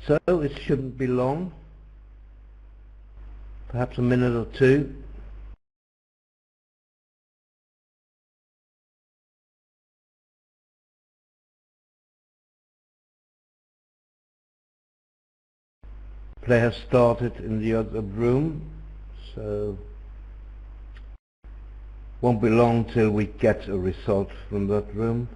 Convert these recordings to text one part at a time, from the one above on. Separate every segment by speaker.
Speaker 1: So it shouldn't be long, perhaps a minute or two. Play has started in the other room, so won't be long till we get a result from that room.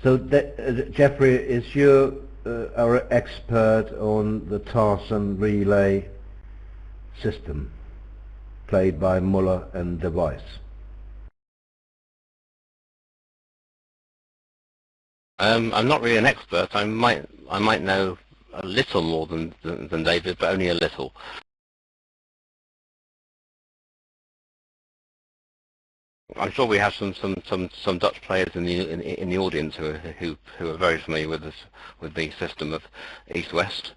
Speaker 1: So Jeffrey, is you our expert on the Tarzan relay system played by Muller and Wijs?
Speaker 2: I'm not really an expert. I might know a little more than David, but only a little. I'm sure we have some Dutch players in the audience who are very familiar with the system of East-West.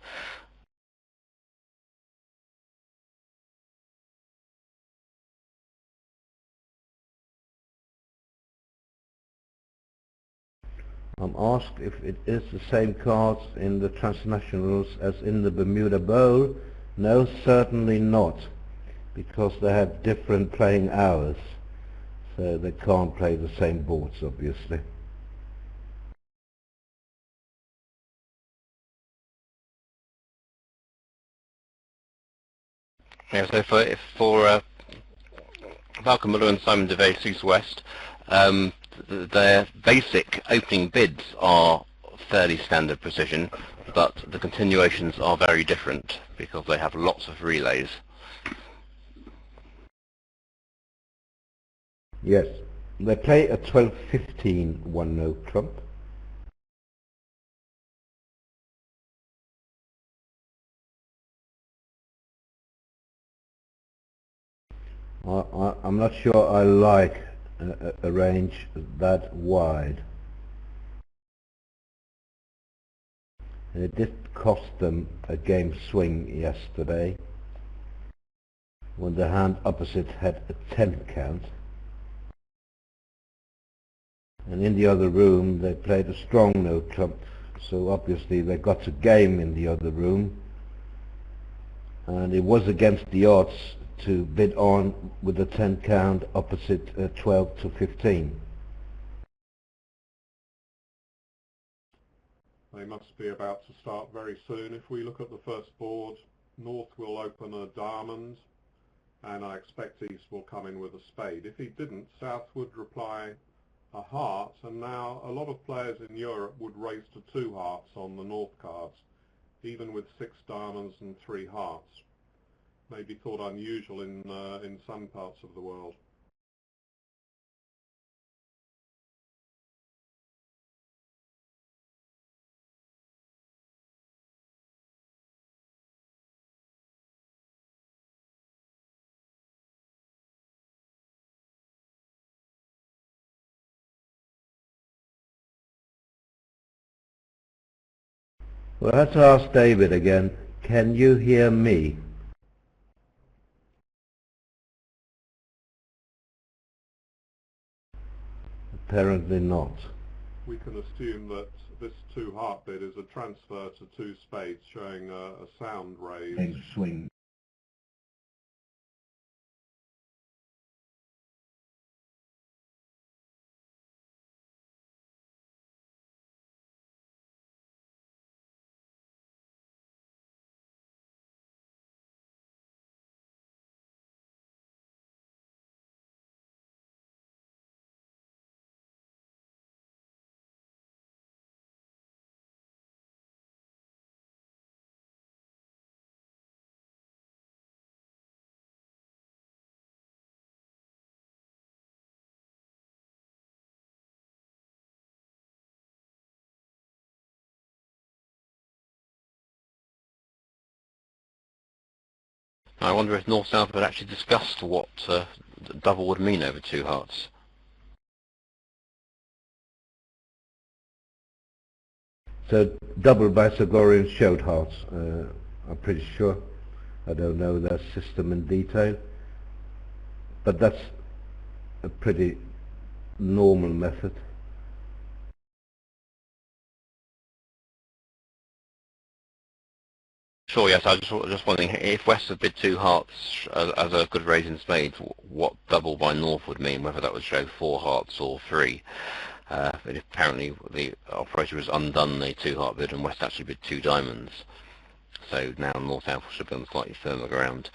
Speaker 1: I'm asked if it is the same cards in the transnationals as in the Bermuda Bowl. No, certainly not, because they have different playing hours, so they can't play the same boards, obviously.
Speaker 2: Yeah, so for Bauke, Muller and Simon de Vries East-West, their basic opening bids are fairly standard precision, but the continuations are very different because they have lots of relays.
Speaker 1: Yes, they play a 12-15 one-note trump. I'm not sure I like a range that wide. And it did cost them a game swing yesterday when the hand opposite had a 10 count. And in the other room they played a strong note trump, so obviously they got a game in the other room, and it was against the odds to bid on with a 10 count opposite 12-15.
Speaker 3: They must be about to start very soon. If we look at the first board, North will open a diamond, and I expect East will come in with a spade. If he didn't, South would reply a heart, and now a lot of players in Europe would raise to 2 hearts on the North cards, even with 6 diamonds and 3 hearts. Maybe thought unusual in some parts of the world.
Speaker 1: Well, let's ask David again. Can you hear me? Apparently not.
Speaker 3: We can assume that this 2 heart bid is a transfer to 2 spades, showing a sound raise.
Speaker 1: Swing.
Speaker 2: I wonder if North-South had actually discussed what double would mean over 2 hearts.
Speaker 1: So double by Zagorin showed hearts, I'm pretty sure. I don't know their system in detail, but that's a pretty normal method.
Speaker 2: Sure, yes. I was just wondering if West had bid two hearts as a good raise in spades, what double by North would mean, whether that would show four hearts or three. But apparently the operator has undone the two-heart bid and West actually bid two diamonds. So now North-South should be on slightly firmer ground.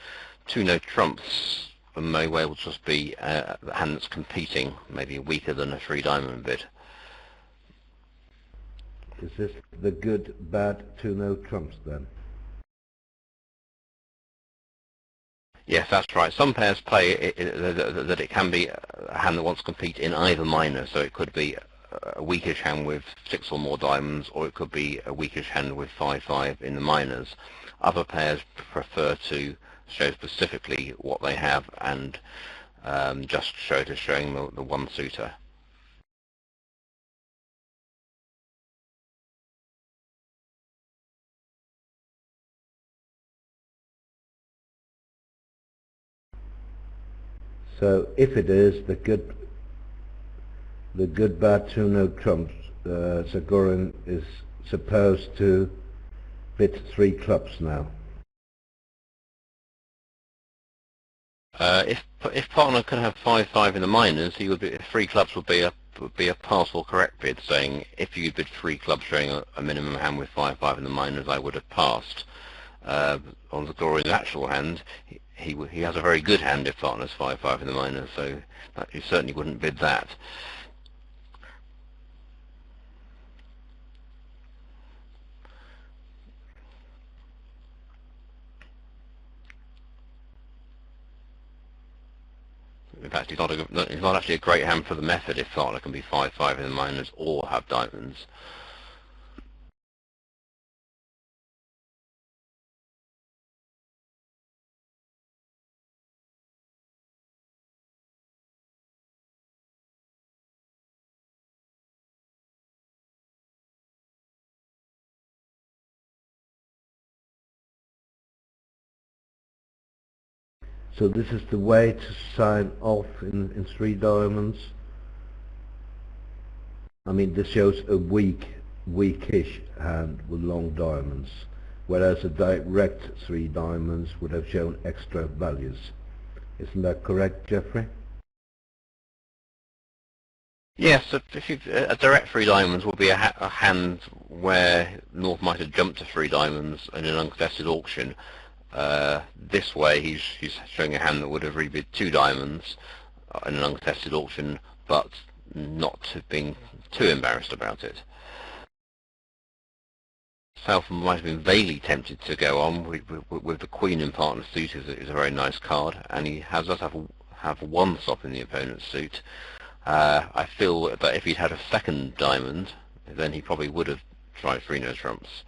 Speaker 2: Two-no trumps may well just be a hand that's competing, maybe weaker than a three-diamond bid.
Speaker 1: Is this the good, bad two-no trumps then?
Speaker 2: Yes, that's right. Some pairs play that it can be a hand that wants to compete in either minor, so it could be a weakish hand with 6 or more diamonds, or it could be a weakish hand with 5-5 in the minors. Other pairs prefer to show specifically what they have and just show it as showing the one suitor.
Speaker 1: So if it is the good bad two-no trumps, Zagorin is supposed to bid 3 clubs now.
Speaker 2: If partner could have 5-5 in the minors, he would be 3 clubs would be a pass or correct bid, saying if you bid 3 clubs showing a minimum hand with 5-5 in the minors, I would have passed. On Zagorin's actual hand, he has a very good hand if partner's 5-5 in the minors, so he certainly wouldn't bid that. In fact, he's not actually a great hand for the method if partner can be 5-5 in the minors or have diamonds.
Speaker 1: So this is the way to sign off in 3 diamonds. I mean, this shows a weakish hand with long diamonds, whereas a direct 3 diamonds would have shown extra values. Isn't that correct, Jeffrey?
Speaker 2: Yes, a direct 3 diamonds will be a hand where North might have jumped to 3 diamonds in an uncontested auction. This way he's showing a hand that would have rebid 2 diamonds in an uncontested auction, but not being too embarrassed about it. South might have been vaguely tempted to go on with the Queen in partner suit is a very nice card, and he does have 1 stop in the opponent's suit. I feel that if he'd had a second diamond, then he probably would have tried 3-no trumps.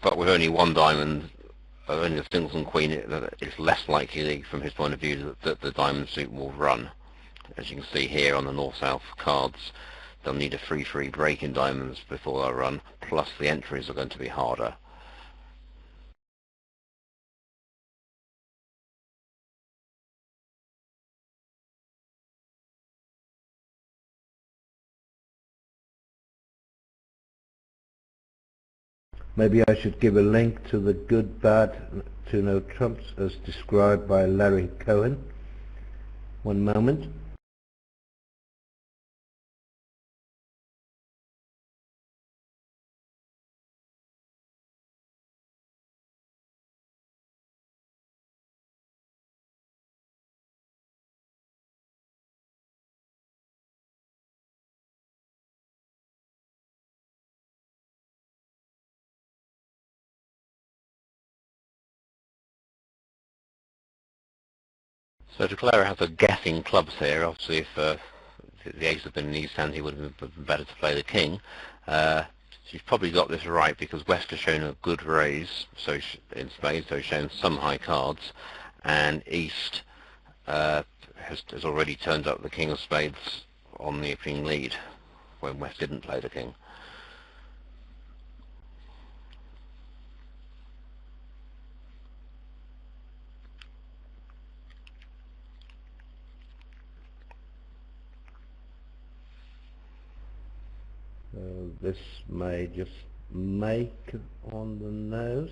Speaker 2: But with only 1 diamond, only the singles and queen, it's less likely from his point of view that the diamond suit will run. As you can see here on the north-south cards, they'll need a 3-3 break in diamonds before they'll run, plus the entries are going to be harder.
Speaker 1: Maybe I should give a link to the good, bad two-no trumps as described by Larry Cohen. One moment.
Speaker 2: So Declara has a guessing clubs here. Obviously, if the ace had been in East hand, he would have been better to play the king. She's probably got this right because West has shown a good raise, so in spades, so he's shown some high cards, and East has already turned up the king of spades on the opening lead when West didn't play the king.
Speaker 1: this may just make on the nose.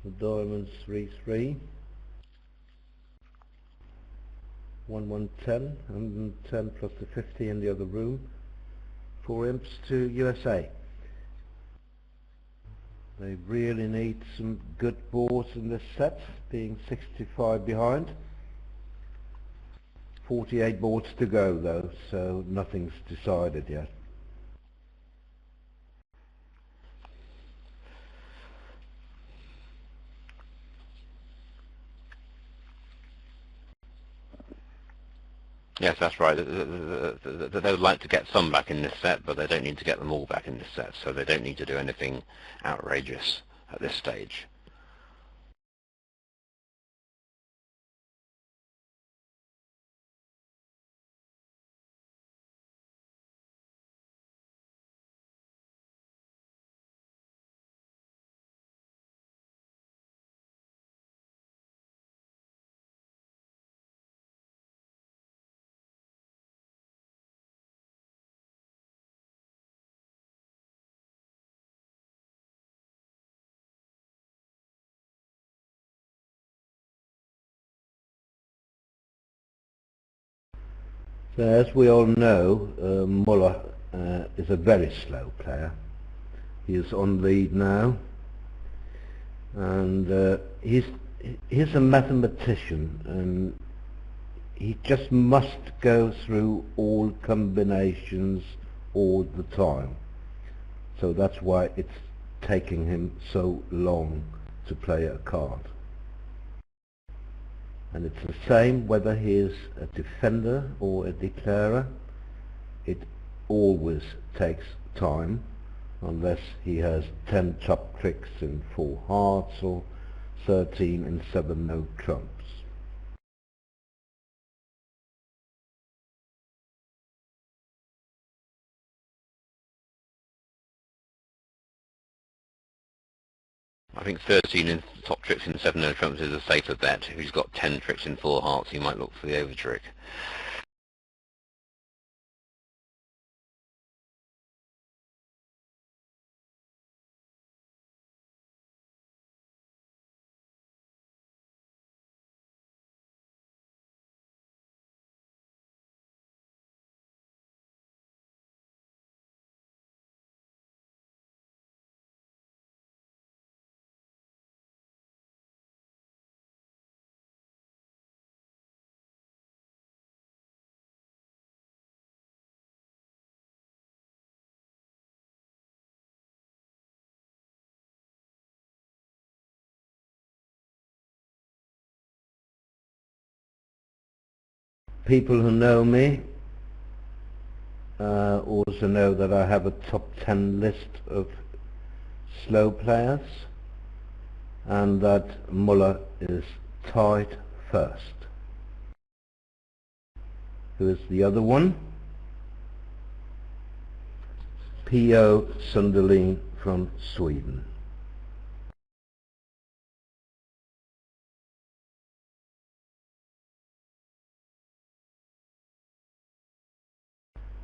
Speaker 1: The diamond's 3-3. 1-1-10, 110 plus the 50 in the other room. 4 imps to USA. They really need some good boards in this set, being 65 behind. 48 boards to go though, so nothing's decided yet.
Speaker 2: Yes, that's right. They would like to get some back in this set, but they don't need to get them all back in this set, so they don't need to do anything outrageous at this stage.
Speaker 1: So as we all know, Muller is a very slow player. He is on lead now, and he's a mathematician, and he just must go through all combinations all the time. So that's why it's taking him so long to play a card. And it's the same whether he is a defender or a declarer. It always takes time, unless he has 10 top tricks in 4 hearts or 13 and 7 no trumps.
Speaker 2: I think 13 in top tricks in 7 no trumps is a safer bet. If he's got 10 tricks in 4 hearts, he might look for the over trick.
Speaker 1: People who know me also know that I have a top 10 list of slow players, and that Muller is tied first. Who is the other one? P.O. Sunderlin from Sweden.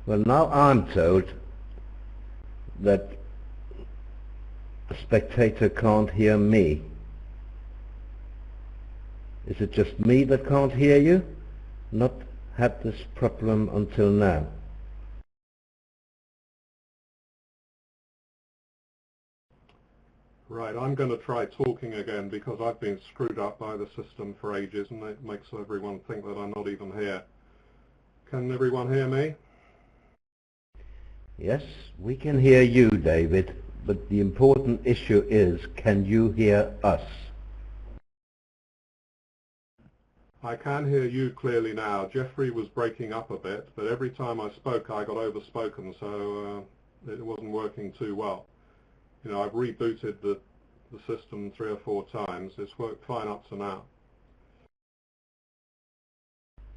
Speaker 1: Well, now I'm told that a spectator can't hear me. Is it just me that can't hear you? Not had this problem until now.
Speaker 3: Right, I'm going to try talking again because I've been screwed up by the system for ages and it makes everyone think that I'm not even here. Can everyone hear me?
Speaker 1: Yes, we can hear you, David, but the important issue is, can you hear us?
Speaker 3: I can hear you clearly now. Jeffrey was breaking up a bit, but every time I spoke I got overspoken, so it wasn't working too well. You know, I've rebooted the system 3 or 4 times. It's worked fine up to now.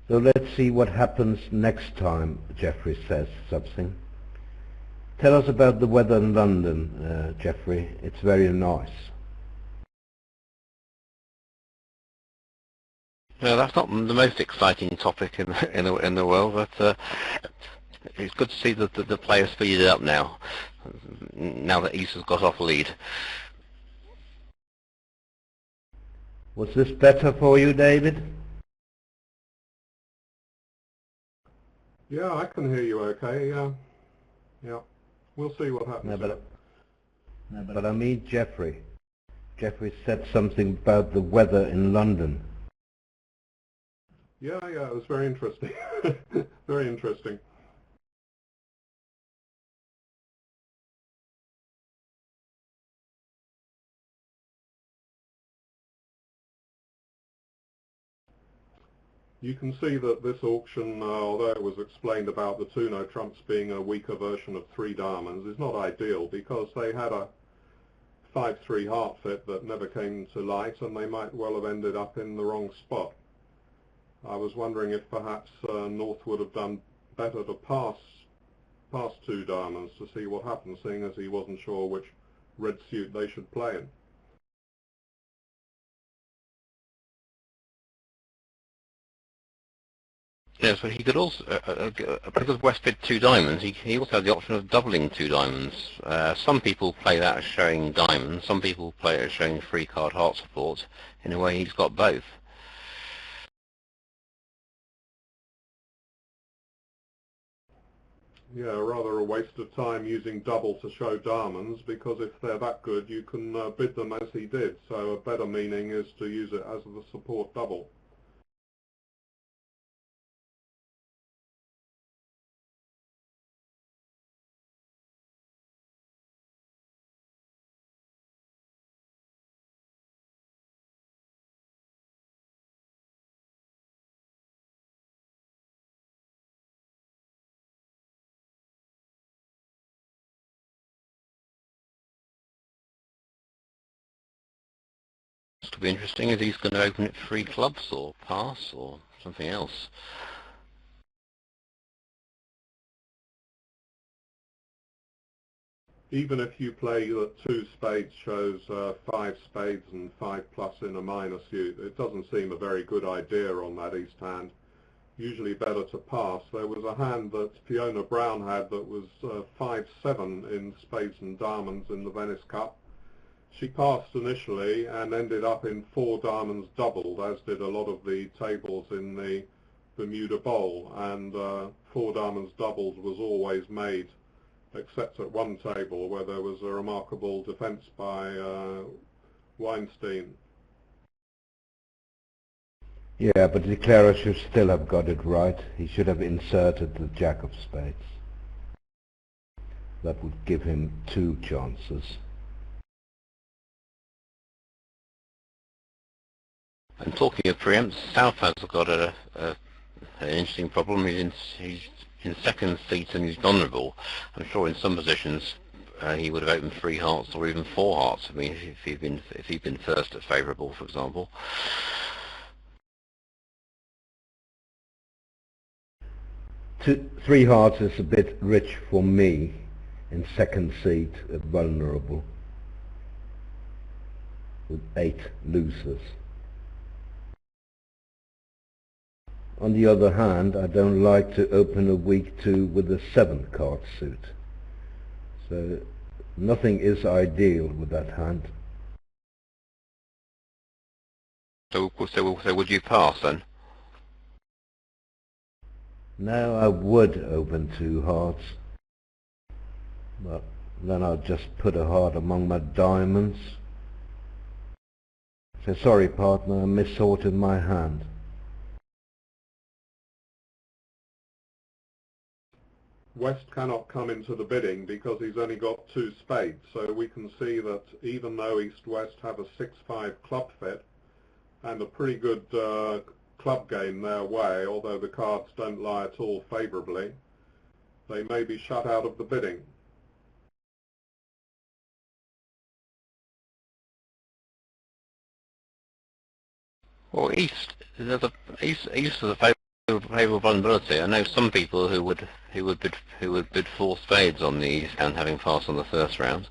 Speaker 1: So let's see what happens next time Jeffrey says something. Tell us about the weather in London, Jeffrey. It's very nice.
Speaker 2: No, that's not the most exciting topic in the world, but It's good to see that the players speeded up now that East has got off lead.
Speaker 1: Was this better for you, David?
Speaker 3: Yeah, I can hear you okay. Yeah. We'll see what happens.
Speaker 1: But I mean Jeffrey. Jeffrey said something about the weather in London.
Speaker 3: Yeah, it was very interesting. Very interesting. You can see that this auction, although it was explained about the two-no trumps being a weaker version of three diamonds, is not ideal because they had a 5-3 heart fit that never came to light, and they might well have ended up in the wrong spot. I was wondering if perhaps North would have done better to pass two diamonds to see what happened, seeing as he wasn't sure which red suit they should play in.
Speaker 2: Yes, but he could also, because West bid two diamonds, he also had the option of doubling two diamonds. Some people play that as showing diamonds, some people play it as showing free card heart support. In a way, he's got both.
Speaker 3: Yeah, rather a waste of time using double to show diamonds, because if they're that good, you can bid them as he did. So a better meaning is to use it as the support double.
Speaker 2: This could be interesting. Is he's going to open it free clubs or pass or something else?
Speaker 3: Even if you play that two spades shows 5 spades and 5+ in a minor suit, it doesn't seem a very good idea on that East hand. Usually better to pass. There was a hand that Fiona Brown had that was 5-7 in spades and diamonds in the Venice Cup. She passed initially and ended up in 4 diamonds doubled, as did a lot of the tables in the Bermuda Bowl, and 4 diamonds doubled was always made, except at one table where there was a remarkable defence by Weinstein.
Speaker 1: Yeah, but the declarer should still have got it right. He should have inserted the jack of spades. That would give him 2 chances.
Speaker 2: And talking of preempts, South has got an interesting problem. He's in second seat and he's vulnerable. I'm sure in some positions he would have opened 3 hearts or even 4 hearts. I mean, if he'd been first at favourable, for example.
Speaker 1: 3 hearts is a bit rich for me in second seat at vulnerable with 8 losers. On the other hand, I don't like to open a weak 2 with a 7 card suit. So nothing is ideal with that hand.
Speaker 2: So would you pass then?
Speaker 1: Now I would open 2 hearts, but then I'll just put a heart among my diamonds. So sorry partner, I missorted my hand.
Speaker 3: West cannot come into the bidding because he's only got 2 spades, so we can see that even though East-West have a 6-5 club fit and a pretty good club game their way, although the cards don't lie at all favourably, they may be shut out of the bidding.
Speaker 2: Well, East is a favourable vulnerability. I know some people who would bid 4 spades on the East hand, having passed on the first round.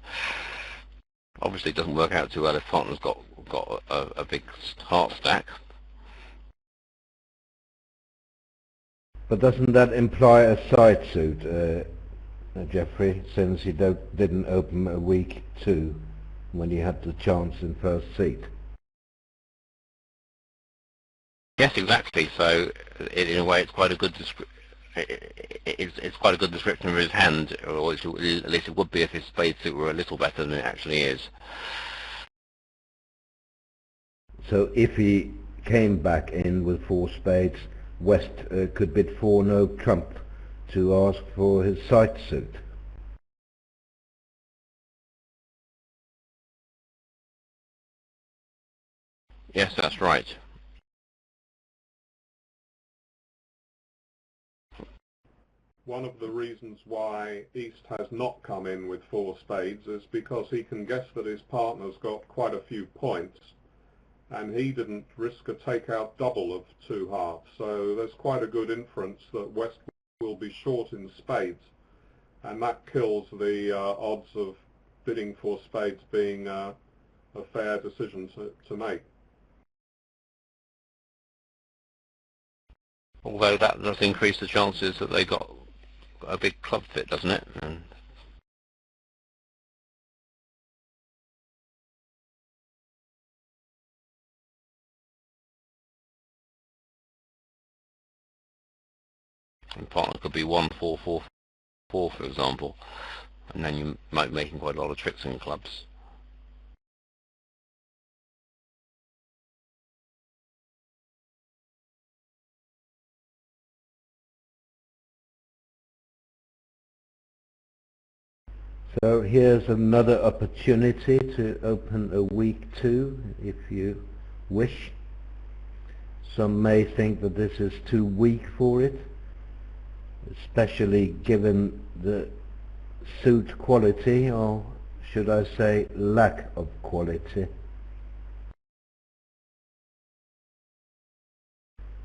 Speaker 2: Obviously, it doesn't work out too well if partner's got a big heart stack.
Speaker 1: But doesn't that imply a side suit, Geoffrey, since he didn't open a week 2 when he had the chance in first seat?
Speaker 2: Yes, exactly. So, in a way, it's quite a good it's quite a good description of his hand, or at least it would be if his spade suit were a little better than it actually is.
Speaker 1: So if he came back in with 4 spades, West could bid 4 no trump to ask for his side suit.
Speaker 2: Yes, that's right.
Speaker 3: One of the reasons why East has not come in with 4 spades is because he can guess that his partner's got quite a few points, and he didn't risk a take-out double of 2 hearts, so there's quite a good inference that West will be short in spades, and that kills the odds of bidding for spades being a fair decision to make.
Speaker 2: Although that does increase the chances that they got a big club fit, doesn't it? And partner could be 1-4-4-4, for example, and then you might be making quite a lot of tricks in clubs.
Speaker 1: So here's another opportunity to open a week 2 if you wish. Some may think that this is too weak for it, especially given the suit quality, or should I say lack of quality.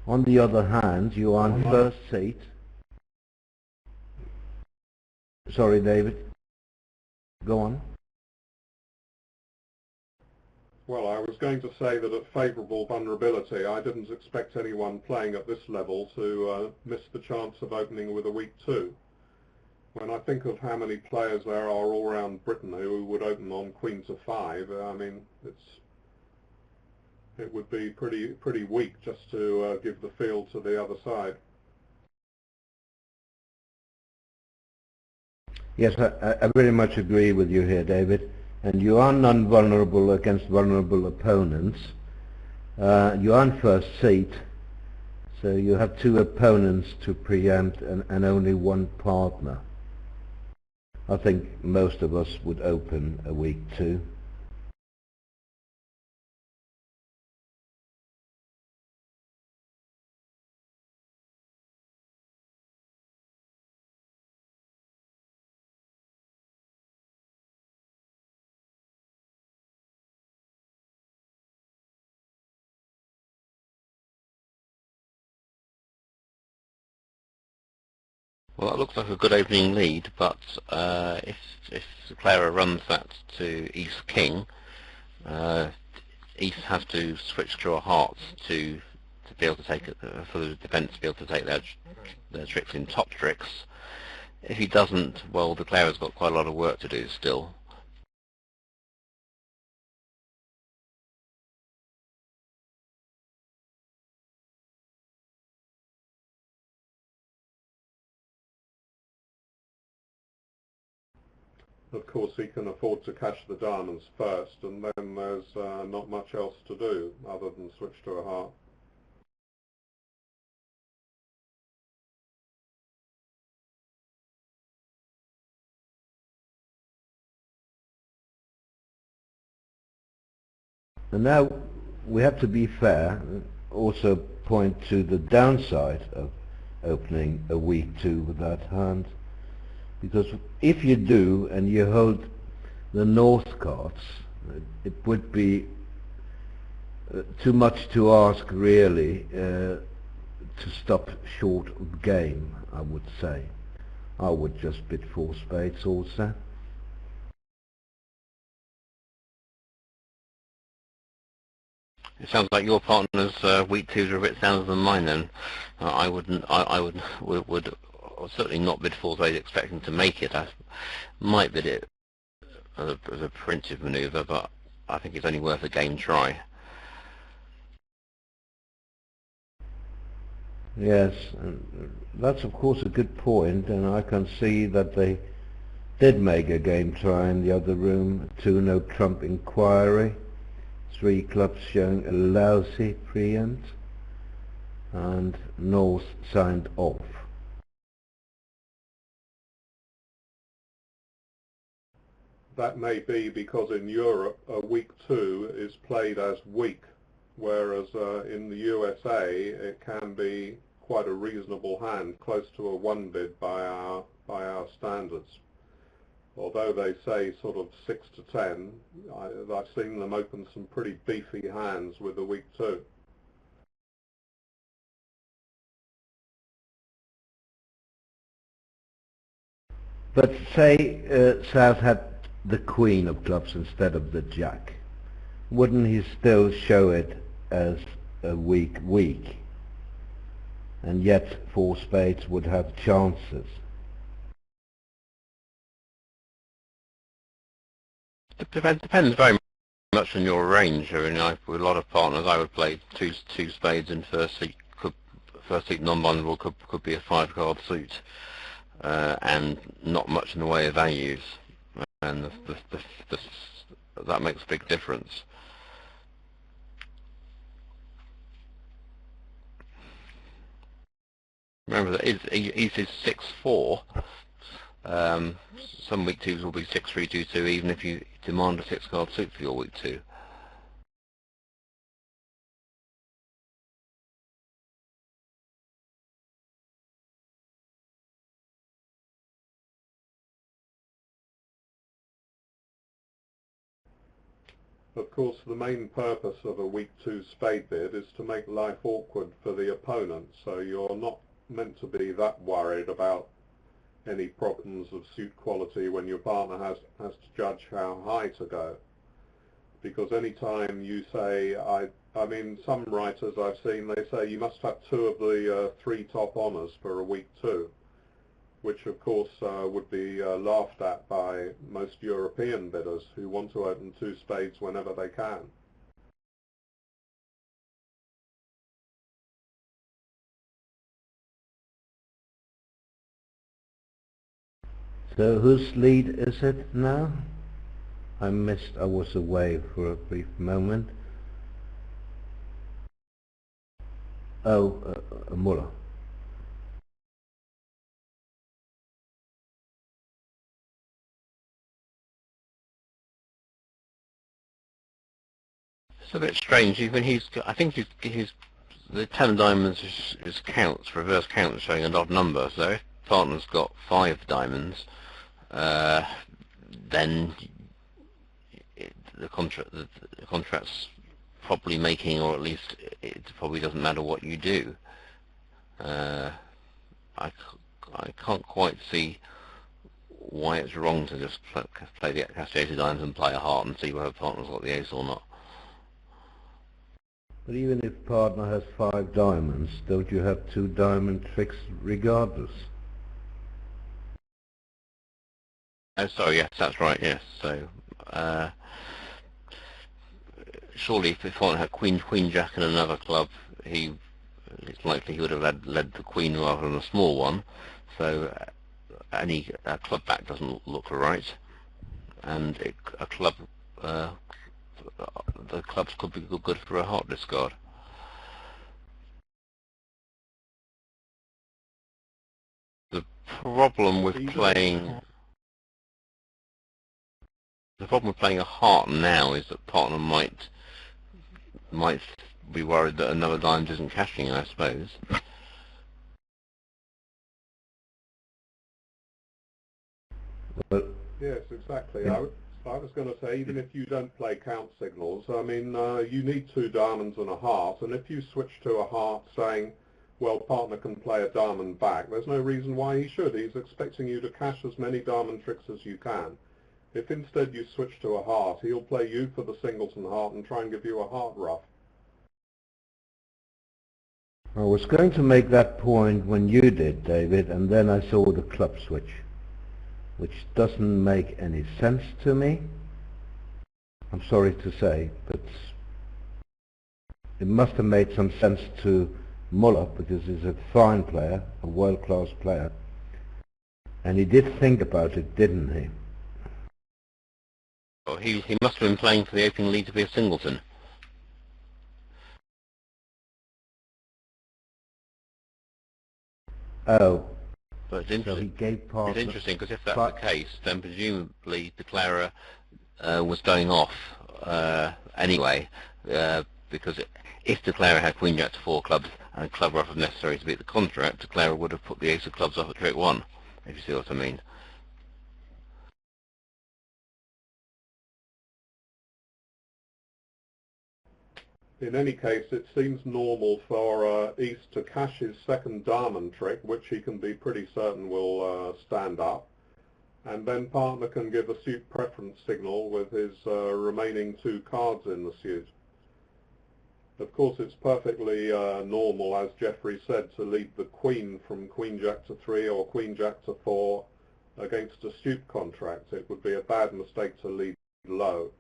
Speaker 1: On the other hand, you are on first seat. Sorry, David. Go on.
Speaker 3: Well, I was going to say that at favourable vulnerability, I didn't expect anyone playing at this level to miss the chance of opening with a weak 2. When I think of how many players there are all around Britain who would open on Queen to 5, I mean, it would be pretty weak just to give the field to the other side.
Speaker 1: Yes, I very much agree with you here, David. And you are non-vulnerable against vulnerable opponents. You are on first seat, so you have 2 opponents to preempt and only 1 partner. I think most of us would open a week 2.
Speaker 2: Well, that looks like a good opening lead, but if Clara runs that to East King, East has to switch to a hearts to be able to take it for the defence to be able to take their tricks in top tricks. If he doesn't, well, the Clara's got quite a lot of work to do still.
Speaker 3: Of course, he can afford to cash the diamonds first, and then there's not much else to do other than switch to a heart.
Speaker 1: And now we have to be fair, also point to the downside of opening a week 2 with that hand. Because if you do and you hold the north cards, it would be too much to ask really to stop short of game, I would say. I would just bid 4 spades also.
Speaker 2: It sounds like your partner's weak twos are a bit sounder than mine. Then I wouldn't. I would certainly not bid four's aid expecting to make it. I might bid it as a preemptive manoeuvre, but I think it's only worth a game try.
Speaker 1: Yes, and that's of course a good point, and I can see that they did make a game try in the other room. 2-no trump inquiry, 3 clubs showing a lousy preempt, and North signed off.
Speaker 3: That may be because in Europe a weak 2 is played as weak, whereas in the USA it can be quite a reasonable hand, close to a 1 bid by our standards. Although they say sort of 6 to 10, I've seen them open some pretty beefy hands with a weak 2.
Speaker 1: But say South had the queen of clubs instead of the jack, wouldn't he still show it as a weak, and yet 4 spades would have chances?
Speaker 2: Depends very much on your range. I mean, with a lot of partners, I would play two spades in first seat. First seat non-vulnerable could be a 5-card suit, and not much in the way of values, and that makes a big difference. Remember that East is 6-4. Some weak 2s will be 6-3-2-2, even if you demand a 6-card suit for your weak 2.
Speaker 3: Of course, the main purpose of a weak 2 spade bid is to make life awkward for the opponent, so you're not meant to be that worried about any problems of suit quality when your partner has to judge how high to go. Because any time you say, I mean, some writers I've seen, they say you must have 2 of the 3 top honours for a weak 2, which of course would be laughed at by most European bidders who want to open 2 spades whenever they can.
Speaker 1: So whose lead is it now? I was away for a brief moment. Oh, Muller.
Speaker 2: It's a bit strange. Even I think the 10 of diamonds is counts, reverse counts, showing an odd number. So if partner's got 5 diamonds, then the contract's probably making, or at least it probably doesn't matter what you do. I can't quite see why it's wrong to just play the castigated diamonds and play a heart and see whether partner's got the ace or not.
Speaker 1: But even if partner has 5 diamonds, don't you have 2 diamond tricks regardless?
Speaker 2: Oh, sorry, yes, that's right, yes. So, surely if partner had queen, jack and another club, it's likely he would have led the queen rather than a small one. So any club back doesn't look right, and a club, the clubs could be good for a heart discard. The problem with playing a heart now is that partner might be worried that another diamond isn't cashing, I suppose.
Speaker 1: But
Speaker 3: yes, exactly. I was going to say, even if you don't play count signals, I mean, you need 2 diamonds and a heart, and if you switch to a heart saying, well, partner can play a diamond back, there's no reason why he should. He's expecting you to cash as many diamond tricks as you can. If instead you switch to a heart, he'll play you for the singles and heart and try and give you a heart ruff.
Speaker 1: I was going to make that point when you did, David, and then I saw the club switch, which doesn't make any sense to me. I'm sorry to say, but it must have made some sense to Muller, because he's a fine player, a world-class player, and he did think about it, didn't he?
Speaker 2: Well, he must have been playing for the opening lead to be a singleton.
Speaker 1: Oh,
Speaker 2: But
Speaker 1: so he gave part.
Speaker 2: it's interesting, because if that's the case, then presumably Declarer was going off anyway, because if Declarer had Queen Jack to 4 clubs and a club ruff was necessary to beat the contract, Declarer would have put the ace of clubs off at trick 1, if you see what I mean.
Speaker 3: In any case, it seems normal for East to cash his second diamond trick, which he can be pretty certain will stand up, and then partner can give a suit preference signal with his remaining 2 cards in the suit. Of course, it's perfectly normal, as Geoffrey said, to lead the Queen from Queen Jack to 3 or Queen Jack to 4 against a suit contract. It would be a bad mistake to lead low.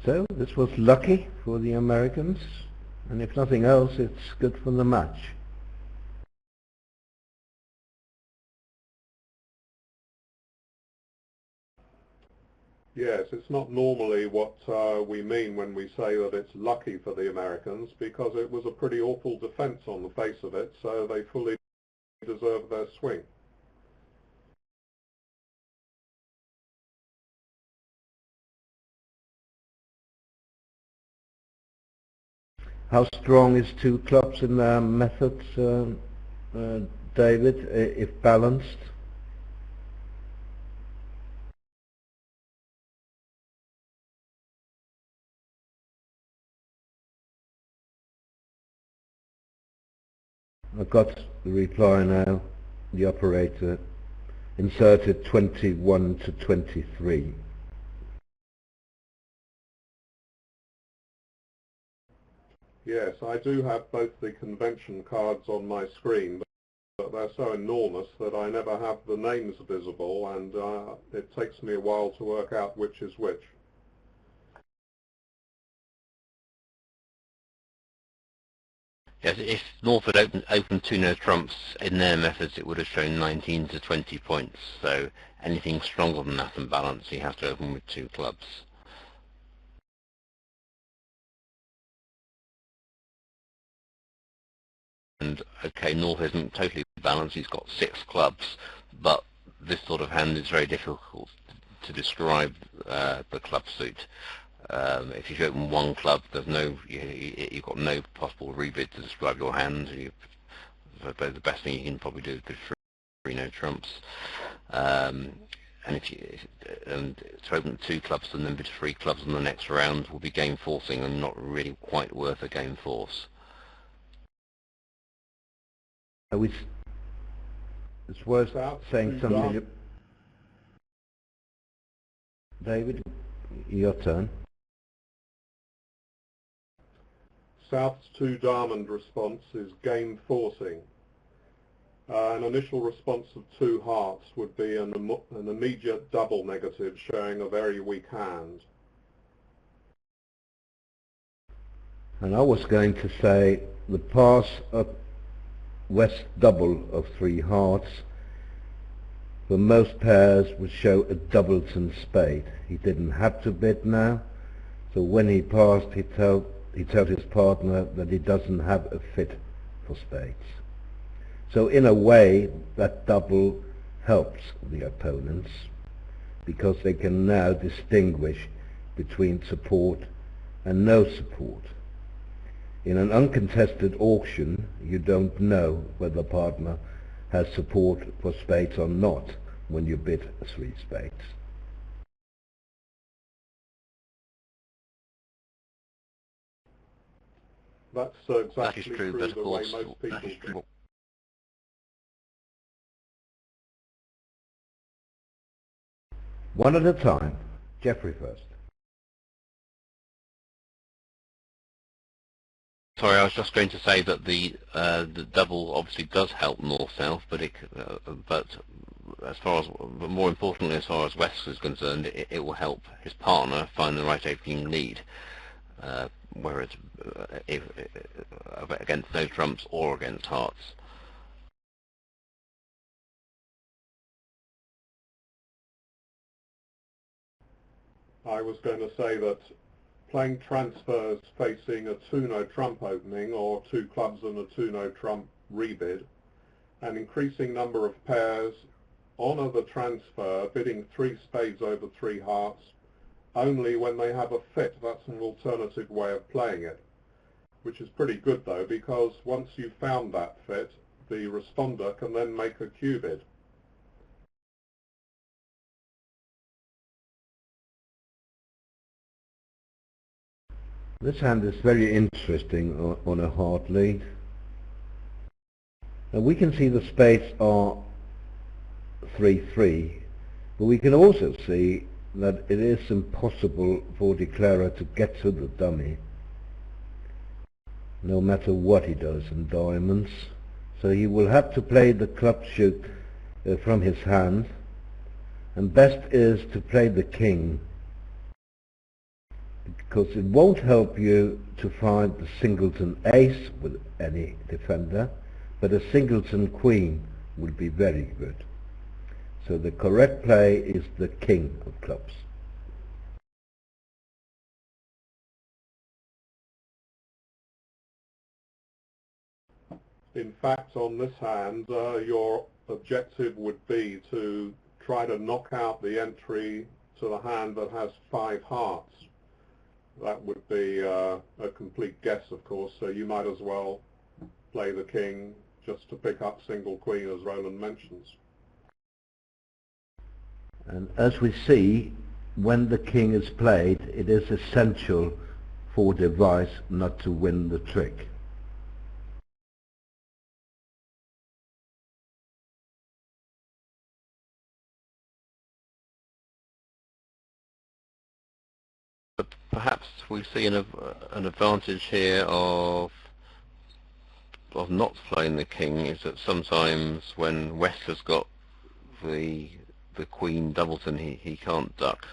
Speaker 1: So this was lucky for the Americans, and if nothing else, it's good for the match.
Speaker 3: Yes, it's not normally what we mean when we say that it's lucky for the Americans, because it was a pretty awful defence on the face of it, so they fully deserve their swing.
Speaker 1: How strong is 2 clubs in their methods, David, if balanced? I've got the reply now, the operator inserted 21 to 23.
Speaker 3: Yes, I do have both the convention cards on my screen, but they're so enormous that I never have the names visible, and it takes me a while to work out which is which.
Speaker 2: Yes, if North had opened 2 no trumps in their methods, it would have shown 19 to 20 points. So anything stronger than that and balance, he has to open with 2 clubs. And okay, North isn't totally balanced, he's got 6 clubs, but this sort of hand is very difficult to describe the club suit. If you open 1 club, there's no, you've got no possible rebid to describe your hand. The best thing you can probably do is go 3 no trumps. And to open 2 clubs and then bid 3 clubs in the next round will be game forcing and not really quite worth a game force.
Speaker 1: It's worth saying something. David, your turn.
Speaker 3: South's 2 diamond response is game forcing. An initial response of 2 hearts would be an immediate double negative showing a very weak hand.
Speaker 1: And I was going to say the pass up West double of 3 hearts for most pairs would show a doubleton spade. He didn't have to bid now, so when he passed he told his partner that he doesn't have a fit for spades. So in a way that double helps the opponents, because they can now distinguish between support and no support. In an uncontested auction, you don't know whether the partner has support for spades or not when you bid 3 spades.
Speaker 3: That's exactly
Speaker 2: that is true,
Speaker 3: true
Speaker 2: but of
Speaker 3: the
Speaker 2: course,
Speaker 3: way most people do.
Speaker 1: One at a time. Jeffrey first.
Speaker 2: Sorry, I was just going to say that the double obviously does help north-south, but as far as, but more importantly, as far as West is concerned, it will help his partner find the right opening lead. Whereas if against no trumps or against hearts.
Speaker 3: I was going to say that playing transfers facing a 2-no trump opening or 2 clubs and a 2-no trump rebid, an increasing number of pairs honour the transfer, bidding 3 spades over 3 hearts, only when they have a fit. That's an alternative way of playing it, which is pretty good though, because once you've found that fit, the responder can then make a cue bid.
Speaker 1: This hand is very interesting on a heart lead. And we can see the spades are 3-3, but we can also see that it is impossible for declarer to get to the dummy, no matter what he does in diamonds. So he will have to play the club shoot from his hand, and best is to play the king, because it won't help you to find the singleton ace with any defender, but a singleton queen would be very good. So the correct play is the king of clubs.
Speaker 3: In fact, on this hand, your objective would be to try to knock out the entry to the hand that has 5 hearts. That would be a complete guess, of course, so you might as well play the king just to pick up single queen, as Roland mentions.
Speaker 1: And as we see, when the king is played, it is essential for the Wijs not to win the trick.
Speaker 2: But perhaps we see an advantage here of not playing the king is that sometimes when West has got the queen doubleton, he can't duck.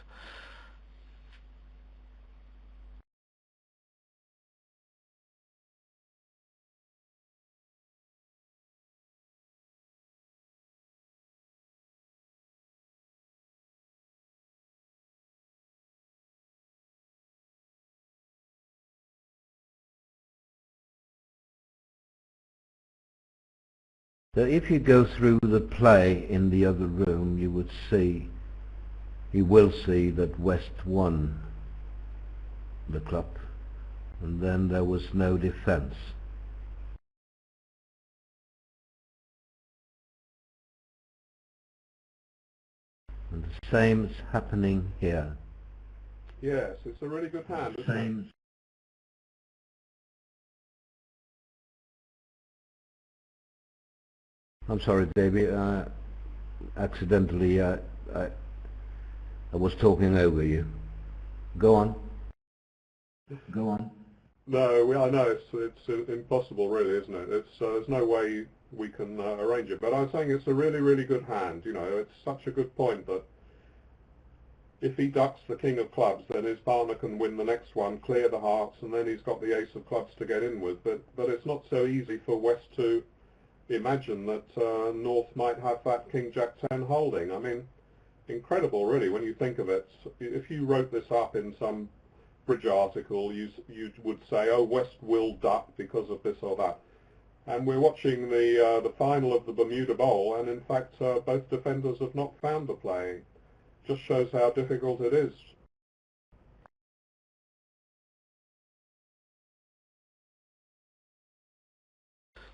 Speaker 1: So if you go through the play in the other room, you will see that West won the club, and then there was no defense. And the same is happening here.
Speaker 3: Yes, it's a really good hand, isn't it?
Speaker 1: I'm sorry, David. Accidentally, I was talking over you. Go on. Go on.
Speaker 3: No, I know it's impossible, really, isn't it? There's no way we can arrange it. But I'm saying it's a really, really good hand. You know, it's such a good point that if he ducks the king of clubs, then his partner can win the next one, clear the hearts, and then he's got the ace of clubs to get in with. But it's not so easy for West to imagine that North might have that king jack 10 holding. I mean, incredible, really, when you think of it. If you wrote this up in some bridge article, you would say, oh, West will duck because of this or that. And we're watching the final of the Bermuda Bowl, and in fact both defenders have not found the play. Just shows how difficult it is.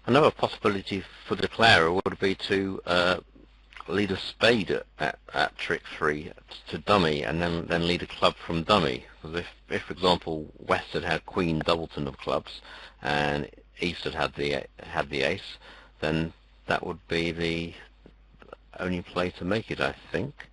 Speaker 2: Another possibility for the declarer would be to lead a spade at trick 3 to dummy, and then lead a club from dummy. Because if for example West had queen doubleton of clubs and East had the ace, then that would be the only play to make it, I think.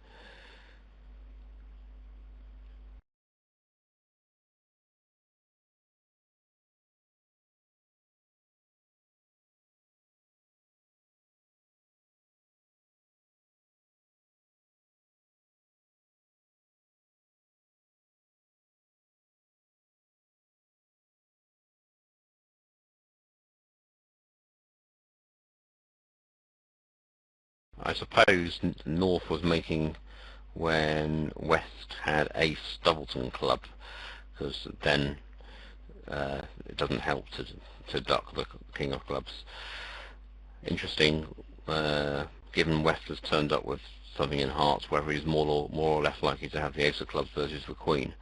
Speaker 2: I suppose North was making when West had ace Doubleton club, because then it doesn't help to duck the king of clubs. Interesting, given West has turned up with something in hearts, whether he's more or less likely to have the ace of clubs versus the queen.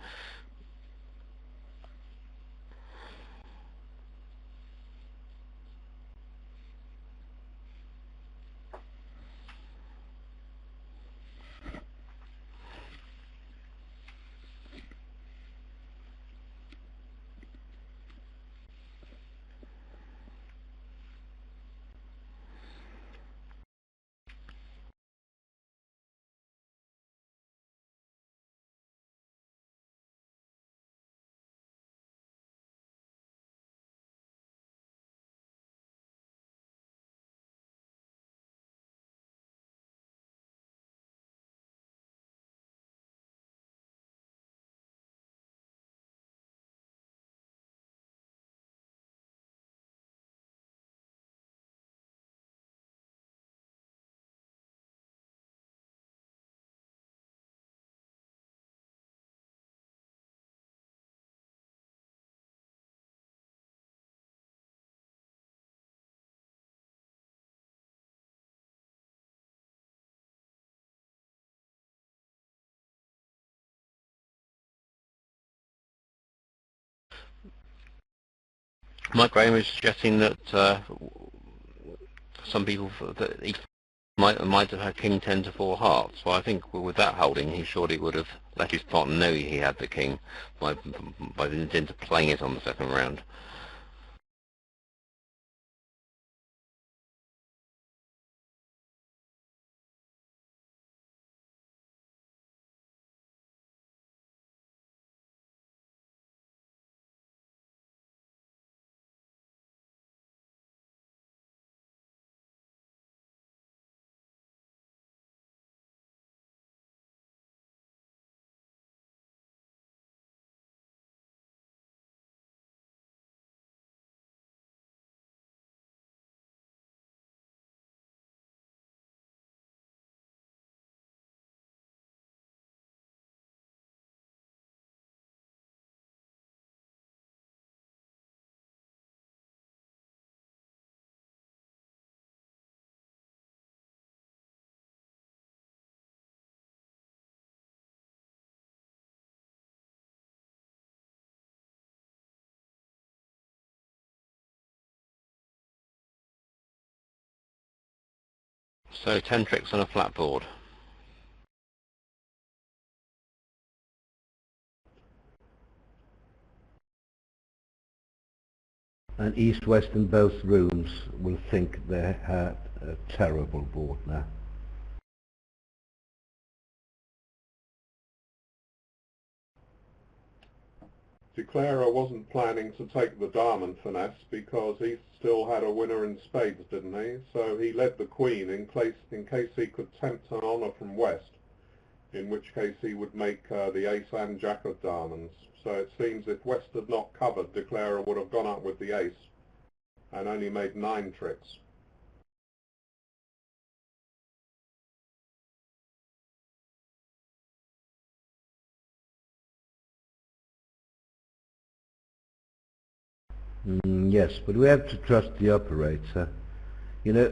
Speaker 2: Mike Graham is suggesting that some people that he might have had king 10 to 4 hearts. Well, I think with that holding, he surely would have let his partner know he had the king by the intent of playing it on the second round. So 10 tricks on a flat board.
Speaker 1: And East-West in both rooms will think they had a terrible board now.
Speaker 3: Declarer wasn't planning to take the diamond finesse because he still had a winner in spades, didn't he? So he led the queen in case he could tempt an honour from West, in which case he would make the ace and jack of diamonds. So it seems if West had not covered, Declarer would have gone up with the ace and only made 9 tricks.
Speaker 1: Yes, but we have to trust the operator. You know,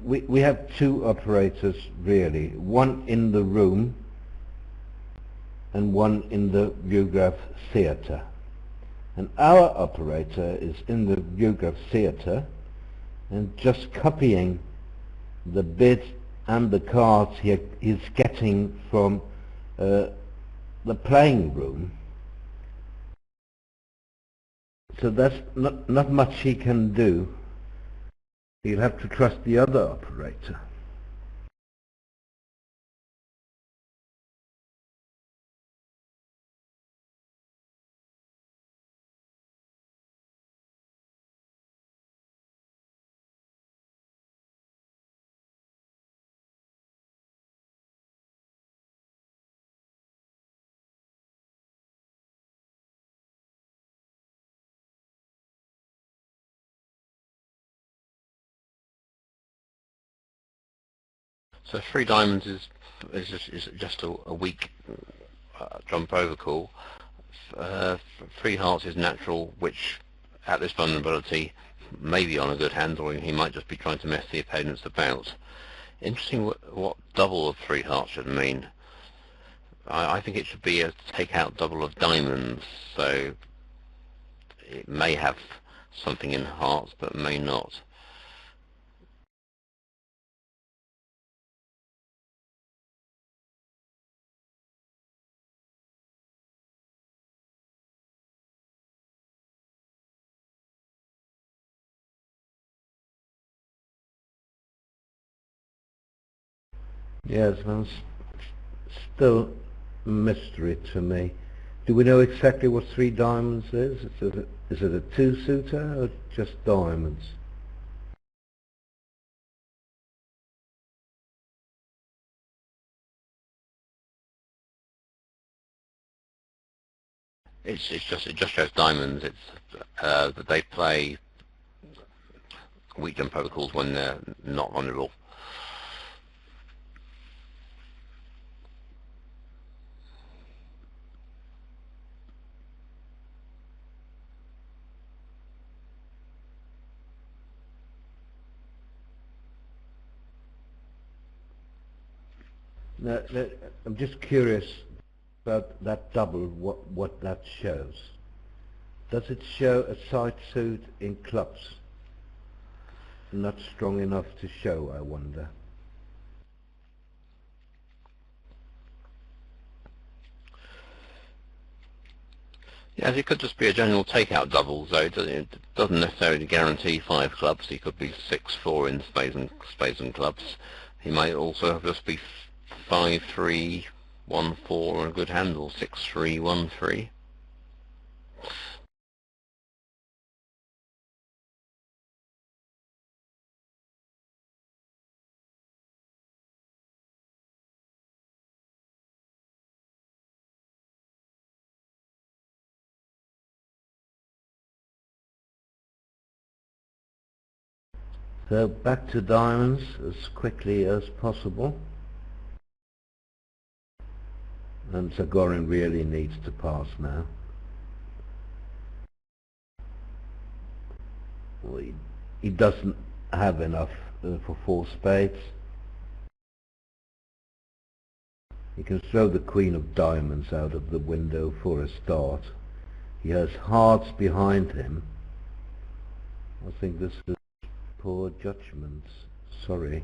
Speaker 1: we have 2 operators really, one in the room and one in the Vugraph theatre. And our operator is in the Vugraph theatre and just copying the bid and the cards he's getting from the playing room. So that's not much he can do. He'll have to trust the other operator.
Speaker 2: So three diamonds is just a weak jump over call. Three hearts is natural, which at this vulnerability may be on a good hand, or he might just be trying to mess the opponents about. Interesting what double of three hearts should mean. I think it should be a take-out double of diamonds, so it may have something in hearts, but may not.
Speaker 1: Yes, well, still a mystery to me. Do we know exactly what three diamonds is? Is it a two-suiter or just diamonds?
Speaker 2: It just shows diamonds. It's that they play weak jump over calls when they're not vulnerable.
Speaker 1: Now, I'm just curious about that double, what that shows. Does it show a side suit in clubs? Not strong enough to show, I wonder.
Speaker 2: Yes, it could just be a general take-out double, so it doesn't necessarily guarantee five clubs. He could be 6-4 in spades and clubs. He might also just be 5-3, 1-4, and a good handle, 6-3, 1-3.
Speaker 1: So back to diamonds as quickly as possible. And Zagorin really needs to pass now. Well, he doesn't have enough for four spades. He can throw the queen of diamonds out of the window for a start. He has hearts behind him. I think this is poor judgment. Sorry.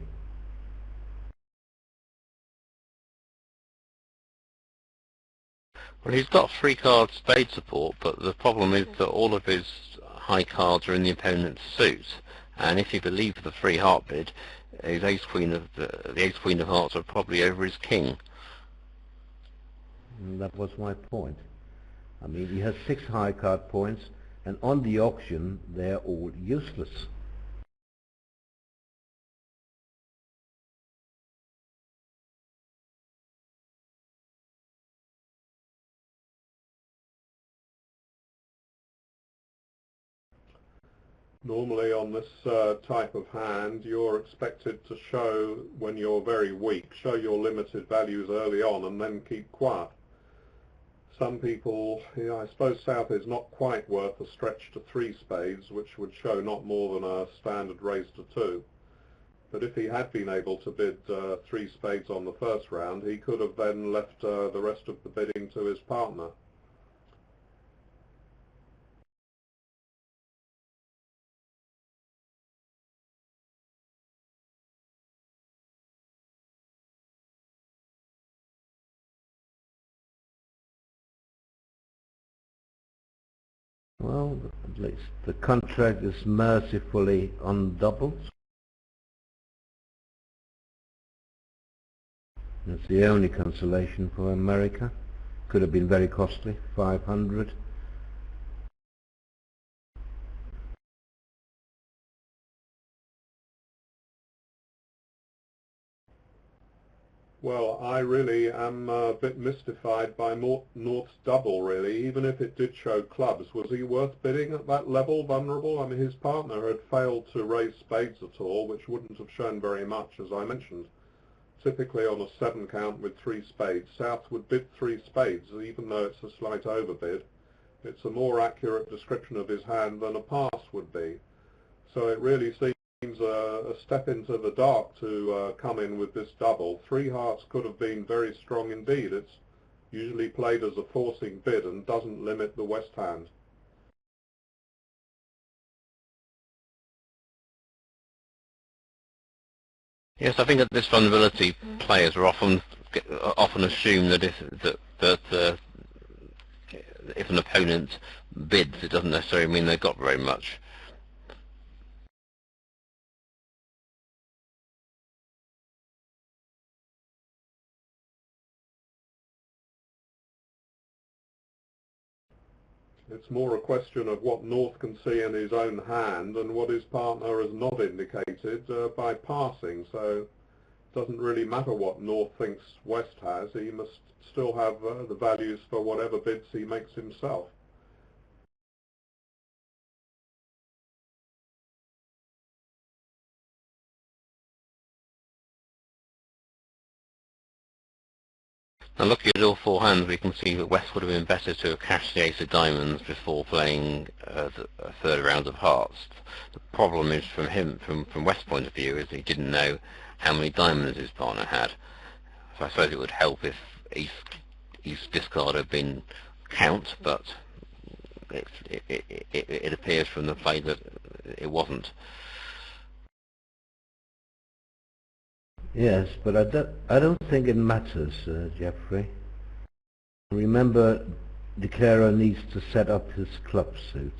Speaker 2: Well, he's got three card spade support, but the problem is that all of his high cards are in the opponent's suit, and if you believe the free heart bid, his ace queen of the ace queen of hearts are probably over his king.
Speaker 1: And that was my point. I mean, he has 6 high card points, and on the auction they're all useless.
Speaker 3: Normally on this type of hand, you're expected to show, when you're very weak, show your limited values early on and then keep quiet. Some people, I suppose South is not quite worth a stretch to 3 spades, which would show not more than a standard raise to 2. But if he had been able to bid 3 spades on the first round, he could have then left the rest of the bidding to his partner.
Speaker 1: Well, at least the contract is mercifully undoubled. That's the only consolation for America. Could have been very costly, 500.
Speaker 3: Well, I really am a bit mystified by North's double, really. Even if it did show clubs, was he worth bidding at that level, vulnerable? I mean, his partner had failed to raise spades at all, which wouldn't have shown very much, as I mentioned. typically on a 7 count with 3 spades. South would bid 3 spades, even though it's a slight overbid. It's a more accurate description of his hand than a pass would be. So it really seems a step into the dark to come in with this double. 3 hearts could have been very strong indeed. It's usually played as a forcing bid and doesn't limit the West hand.
Speaker 2: Yes, I think at this vulnerability, players are often assume that if an opponent bids, it doesn't necessarily mean they've got very much.
Speaker 3: It's more a question of what North can see in his own hand and what his partner has not indicated by passing. So it doesn't really matter what North thinks West has. He must still have the values for whatever bids he makes himself.
Speaker 2: Now looking at all 4 hands, we can see that West would have been better to have cashed the ace of diamonds before playing a third round of hearts. The problem is from West's point of view, is he didn't know how many diamonds his partner had. So I suppose it would help if East discard had been count, but it appears from the play that it wasn't.
Speaker 1: Yes, but I don't think it matters, Geoffrey. Remember, Declarer needs to set up his club suit.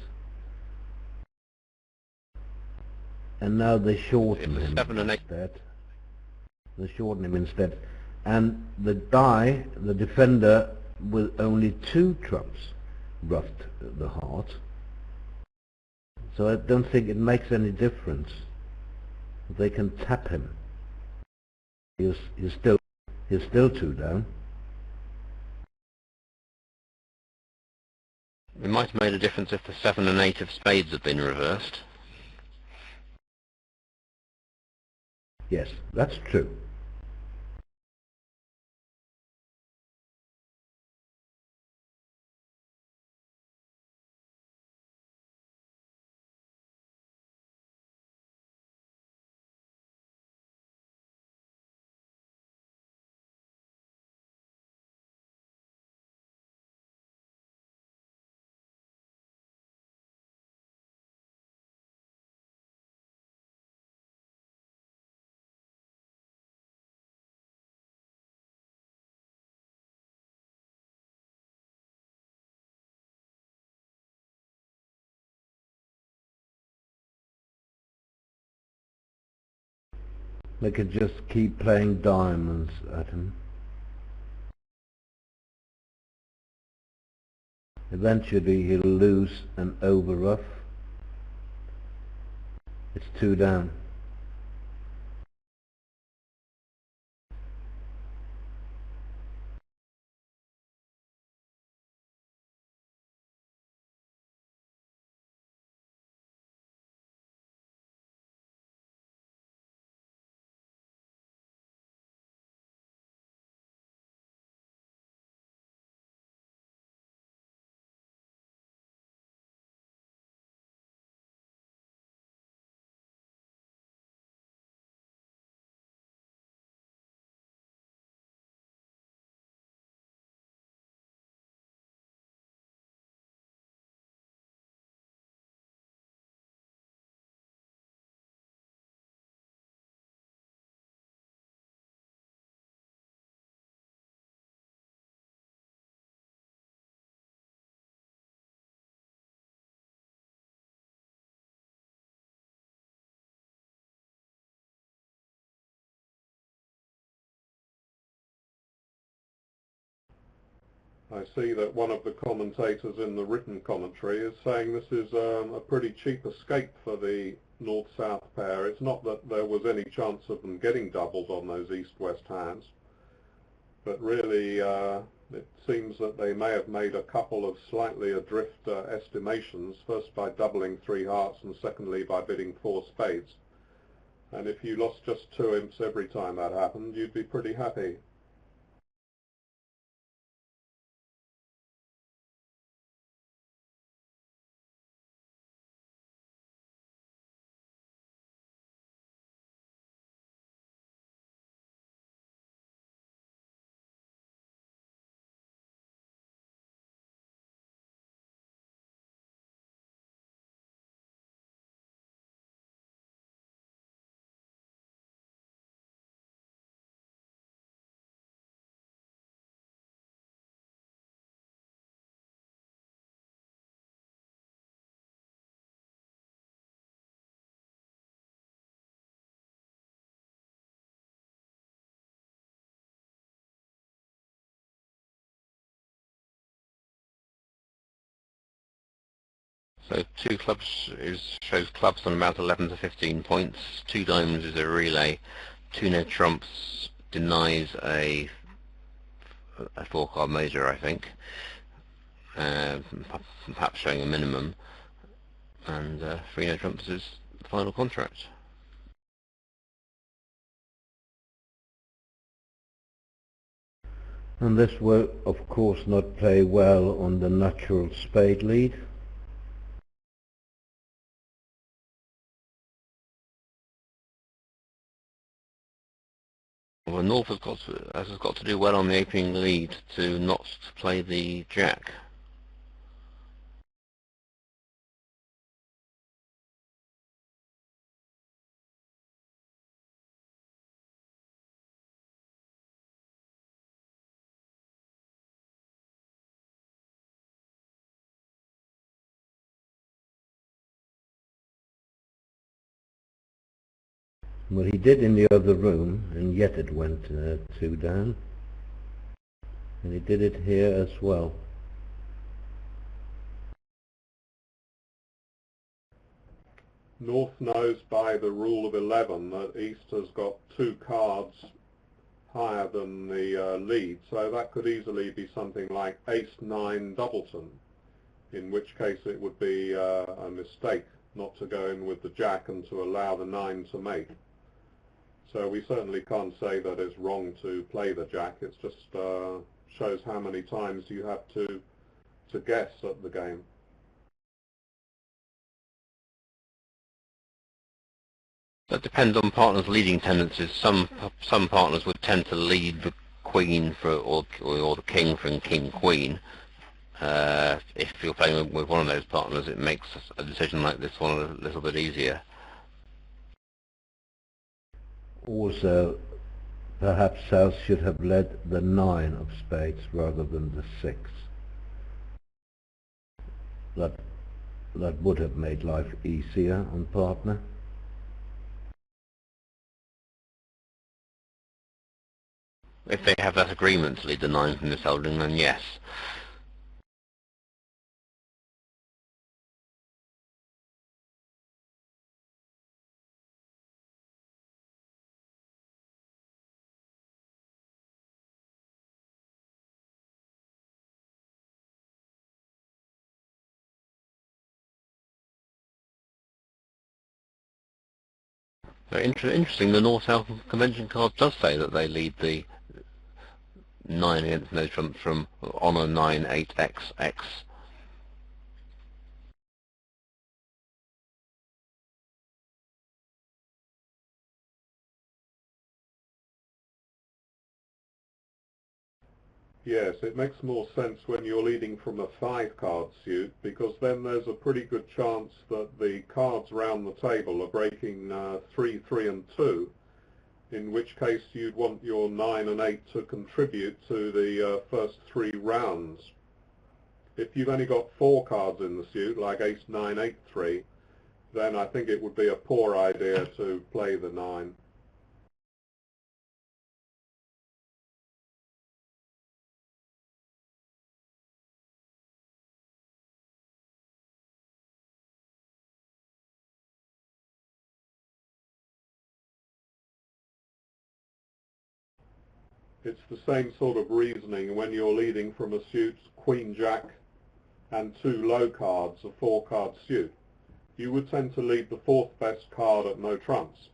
Speaker 1: And now they shorten him instead. They shorten him instead. And the guy, the defender, with only 2 trumps, ruffed the heart. So I don't think it makes any difference. They can tap him. He's still 2 down.
Speaker 2: It might have made a difference if the 7 and 8 of spades had been reversed.
Speaker 1: Yes, that's true. They could just keep playing diamonds at him. Eventually he'll lose an overruff. It's 2 down.
Speaker 3: I see that one of the commentators in the written commentary is saying this is a pretty cheap escape for the North-South pair. It's not that there was any chance of them getting doubled on those East-West hands, but really it seems that they may have made a couple of slightly adrift estimations, first by doubling 3 hearts and secondly by bidding 4 spades. And if you lost just 2 imps every time that happened, you'd be pretty happy.
Speaker 2: So 2 clubs shows clubs on about 11 to 15 points. 2 diamonds is a relay. 2 no trumps denies a 4-card major, I think. Perhaps showing a minimum. And 3 no trumps is the final contract.
Speaker 1: And this will of course not play well on the natural spade lead.
Speaker 2: Well, North has got to do well on the opening lead to not play the jack.
Speaker 1: Well, he did in the other room, and yet it went 2 down. And he did it here as well.
Speaker 3: North knows by the rule of 11 that East has got 2 cards higher than the lead, so that could easily be something like Ace-9 Doubleton, in which case it would be a mistake not to go in with the jack and to allow the 9 to mate. So we certainly can't say that it's wrong to play the jack. It just shows how many times you have to guess at the game.
Speaker 2: That depends on partners' leading tendencies. Some partners would tend to lead the queen or the king from king-queen. If you're playing with one of those partners, it makes a decision like this one a little bit easier.
Speaker 1: Also, perhaps South should have led the 9 of spades rather than the 6. That would have made life easier on partner.
Speaker 2: If they have that agreement to lead the 9 from this holding, then yes. So interesting, the North-South Convention card does say that they lead the 9 against no trumps from on a 9-8-X.
Speaker 3: Yes, it makes more sense when you're leading from a 5-card suit, because then there's a pretty good chance that the cards round the table are breaking 3, 3 and 2, in which case you'd want your 9 and 8 to contribute to the first 3 rounds. If you've only got 4 cards in the suit, like Ace 9, 8, 3, then I think it would be a poor idea to play the 9. It's the same sort of reasoning when you're leading from a suit Queen Jack and 2 low cards, a 4-card suit. You would tend to lead the 4th best card at no trumps.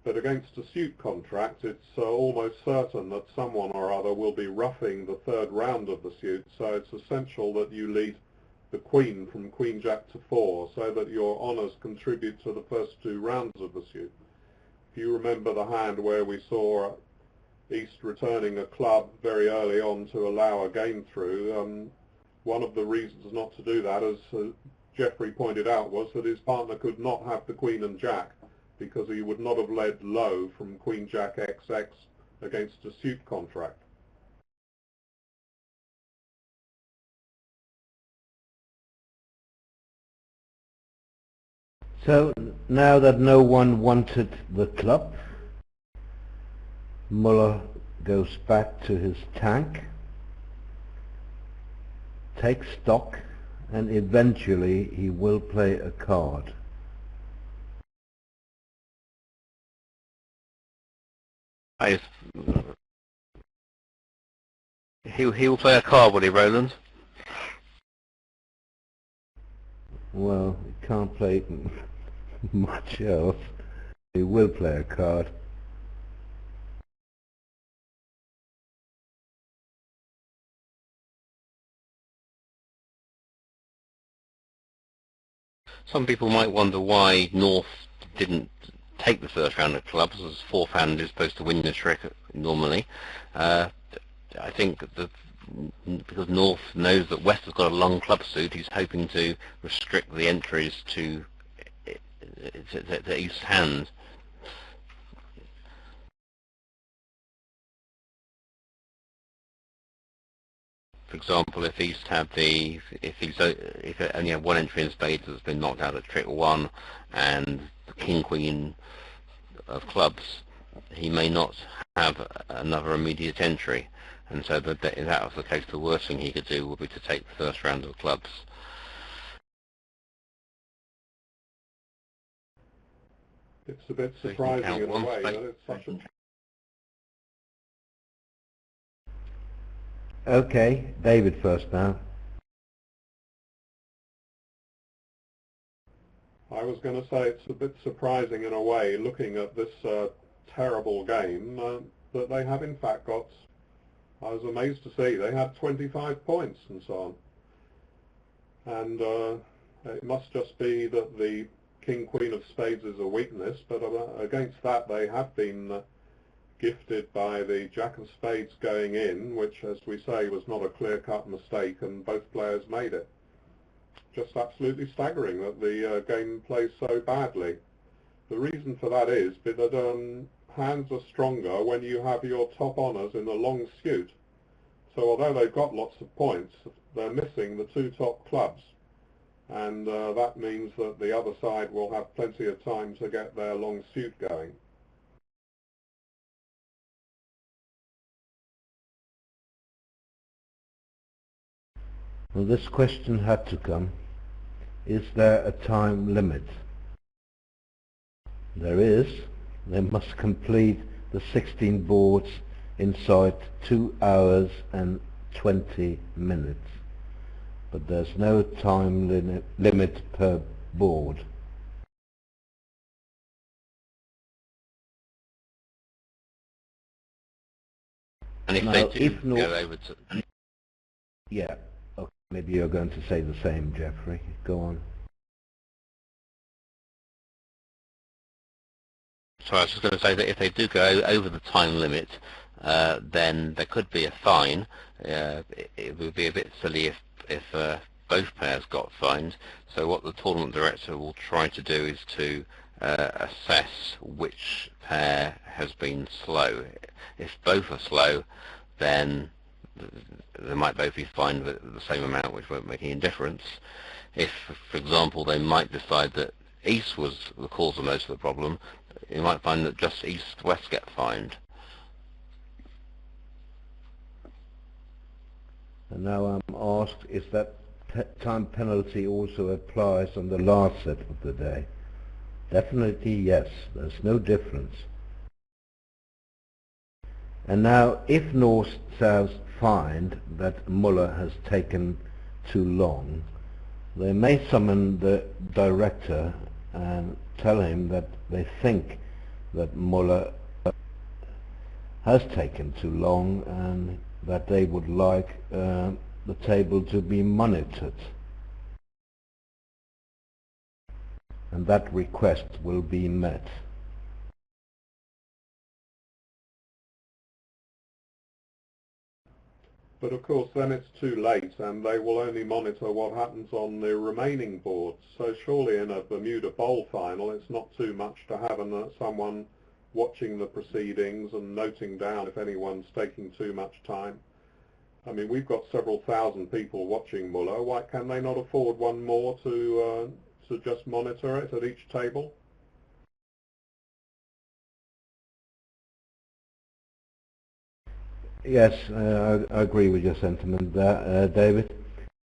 Speaker 3: But against a suit contract, it's almost certain that someone or other will be roughing the third round of the suit, so it's essential that you lead the queen from queen jack to 4 so that your honours contribute to the first 2 rounds of the suit. If you remember the hand where we saw East returning a club very early on to allow a game through, one of the reasons not to do that, as Geoffrey pointed out, was that his partner could not have the queen and jack, because he would not have led low from queen jack XX against a suit contract.
Speaker 1: So now that no one wanted the club, Muller goes back to his tank, takes stock, and eventually he will play a card.
Speaker 2: He will play a card, will he, Roland?
Speaker 1: Well, he can't play much else. He will play a card.
Speaker 2: Some people might wonder why North didn't take the first round of clubs, as fourth hand is supposed to win the trick normally. I think that because North knows that West has got a long club suit, he's hoping to restrict the entries to East's hand. For example, if East had if it only had one entry in spades that's been knocked out at trick 1 and the king queen of clubs, he may not have another immediate entry, and so if that was the case, the worst thing he could do would be to take the first round of clubs.
Speaker 3: It's a bit surprising in a way that it's such a...
Speaker 1: Okay, David first now.
Speaker 3: I was going to say it's a bit surprising in a way, looking at this terrible game, that they have in fact got, I was amazed to see, they had 25 points and so on. And it must just be that the King-Queen of Spades is a weakness, but against that they have been gifted by the Jack of Spades going in, which, as we say, was not a clear-cut mistake, and both players made it. Just absolutely staggering that the game plays so badly. The reason for that is that hands are stronger when you have your top honours in a long suit. So although they've got lots of points, they're missing the 2 top clubs, and that means that the other side will have plenty of time to get their long suit going.
Speaker 1: Well, this question had to come. Is there a time limit? There is. They must complete the 16 boards inside 2 hours and 20 minutes. But there's no time limit per board.
Speaker 2: And if
Speaker 1: now,
Speaker 2: they do
Speaker 1: if not,
Speaker 2: go over to...
Speaker 1: Yeah. Okay, maybe you're going to say the same, Geoffrey. Go on.
Speaker 2: So I was just going to say that if they do go over the time limit, then there could be a fine. It would be a bit silly if both pairs got fined. So what the tournament director will try to do is to assess which pair has been slow. If both are slow, then they might both be fined with the same amount, which won't make any difference. If, for example, they might decide that East was the cause of most of the problem, you might find that just East-West get fined.
Speaker 1: And now I'm asked, is that time penalty also applies on the last set of the day? Definitely yes, there's no difference. And now, if North-South find that Muller has taken too long, they may summon the director and tell him that they think that Muller has taken too long and that they would like the table to be monitored. And that request will be met.
Speaker 3: But of course then it's too late and they will only monitor what happens on the remaining boards. So surely in a Bermuda Bowl final it's not too much to have someone watching the proceedings and noting down if anyone's taking too much time. I mean, we've got several thousand people watching Muller. Why can they not afford one more to just monitor it at each table?
Speaker 1: Yes, I agree with your sentiment there, David.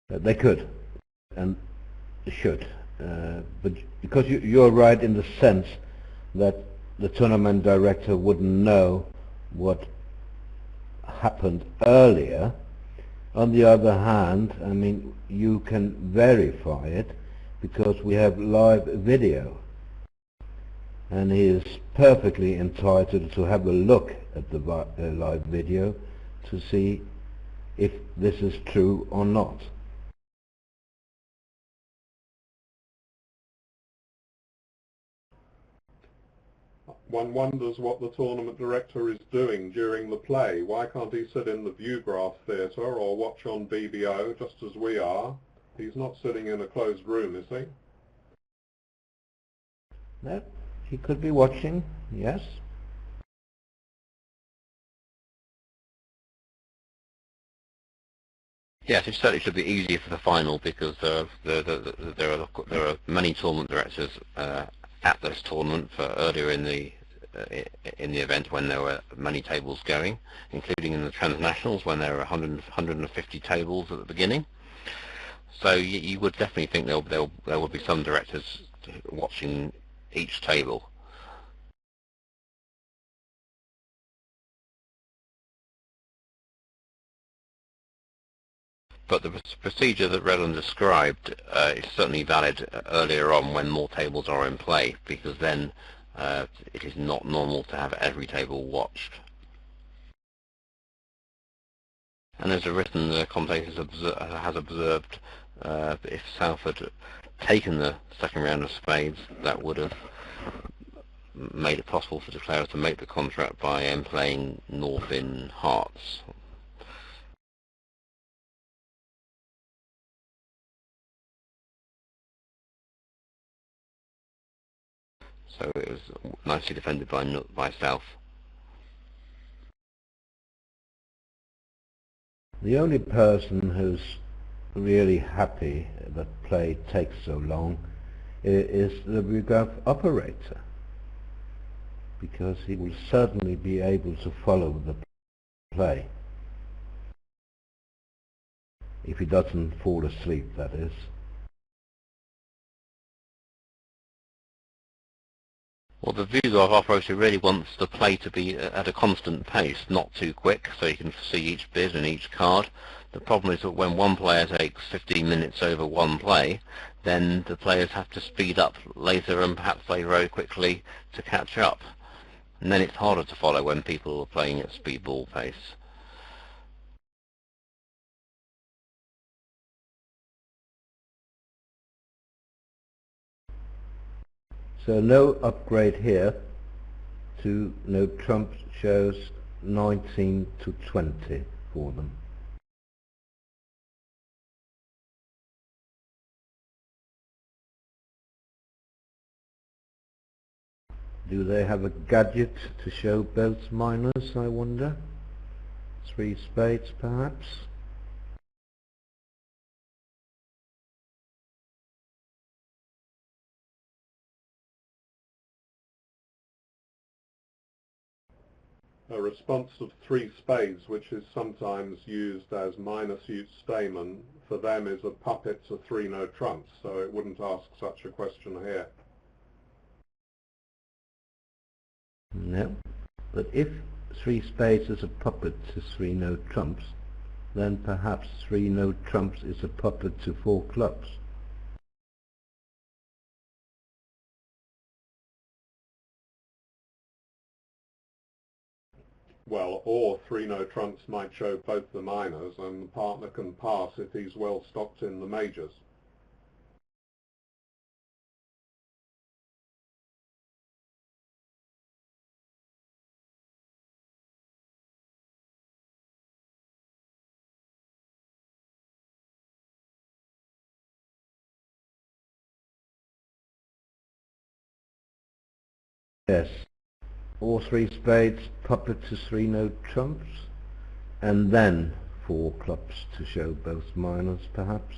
Speaker 1: They could and should, but because you're right in the sense that the tournament director wouldn't know what happened earlier. On the other hand, I mean, you can verify it because we have live video, and he is perfectly entitled to have a look at the live video to see if this is true or not.
Speaker 3: One wonders what the tournament director is doing during the play. Why can't he sit in the Vugraph theatre or watch on BBO just as we are? He's not sitting in a closed room, is he?
Speaker 1: No, he could be watching, yes.
Speaker 2: Yes, it certainly should be easier for the final because there are many tournament directors at this tournament for earlier in the event when there were many tables going, including in the transnationals when there were 150 tables at the beginning. So you would definitely think there would be some directors watching each table. But the procedure that Roland described is certainly valid earlier on when more tables are in play, because then it is not normal to have every table watched. And as a written commentator has observed, if South had taken the second round of spades, that would have made it possible for declarers to make the contract by playing North in hearts. So it was nicely defended by South.
Speaker 1: The only person who's really happy that play takes so long is the Vugraph operator, because he will certainly be able to follow the play. If he doesn't fall asleep, that is.
Speaker 2: Well, the Vugraph operator really wants the play to be at a constant pace, not too quick, so you can see each bid and each card. The problem is that when one player takes 15 minutes over one play, then the players have to speed up later and perhaps play very quickly to catch up. And then it's harder to follow when people are playing at speedball pace.
Speaker 1: So no upgrade here to no trump shows 19 to 20 for them. Do they have a gadget to show both minors, I wonder? 3 spades perhaps?
Speaker 3: A response of 3 spades, which is sometimes used as minor suit Stayman, for them is a puppet to 3 no trumps, so it wouldn't ask such a question here.
Speaker 1: No, but if 3 spades is a puppet to 3 no trumps, then perhaps 3 no trumps is a puppet to 4 clubs.
Speaker 3: Well, or three-no trumps might show both the minors, and the partner can pass if he's well stocked in the majors.
Speaker 1: Yes. All three spades, puppet to three-no trumps, and then four clubs to show both minors, perhaps.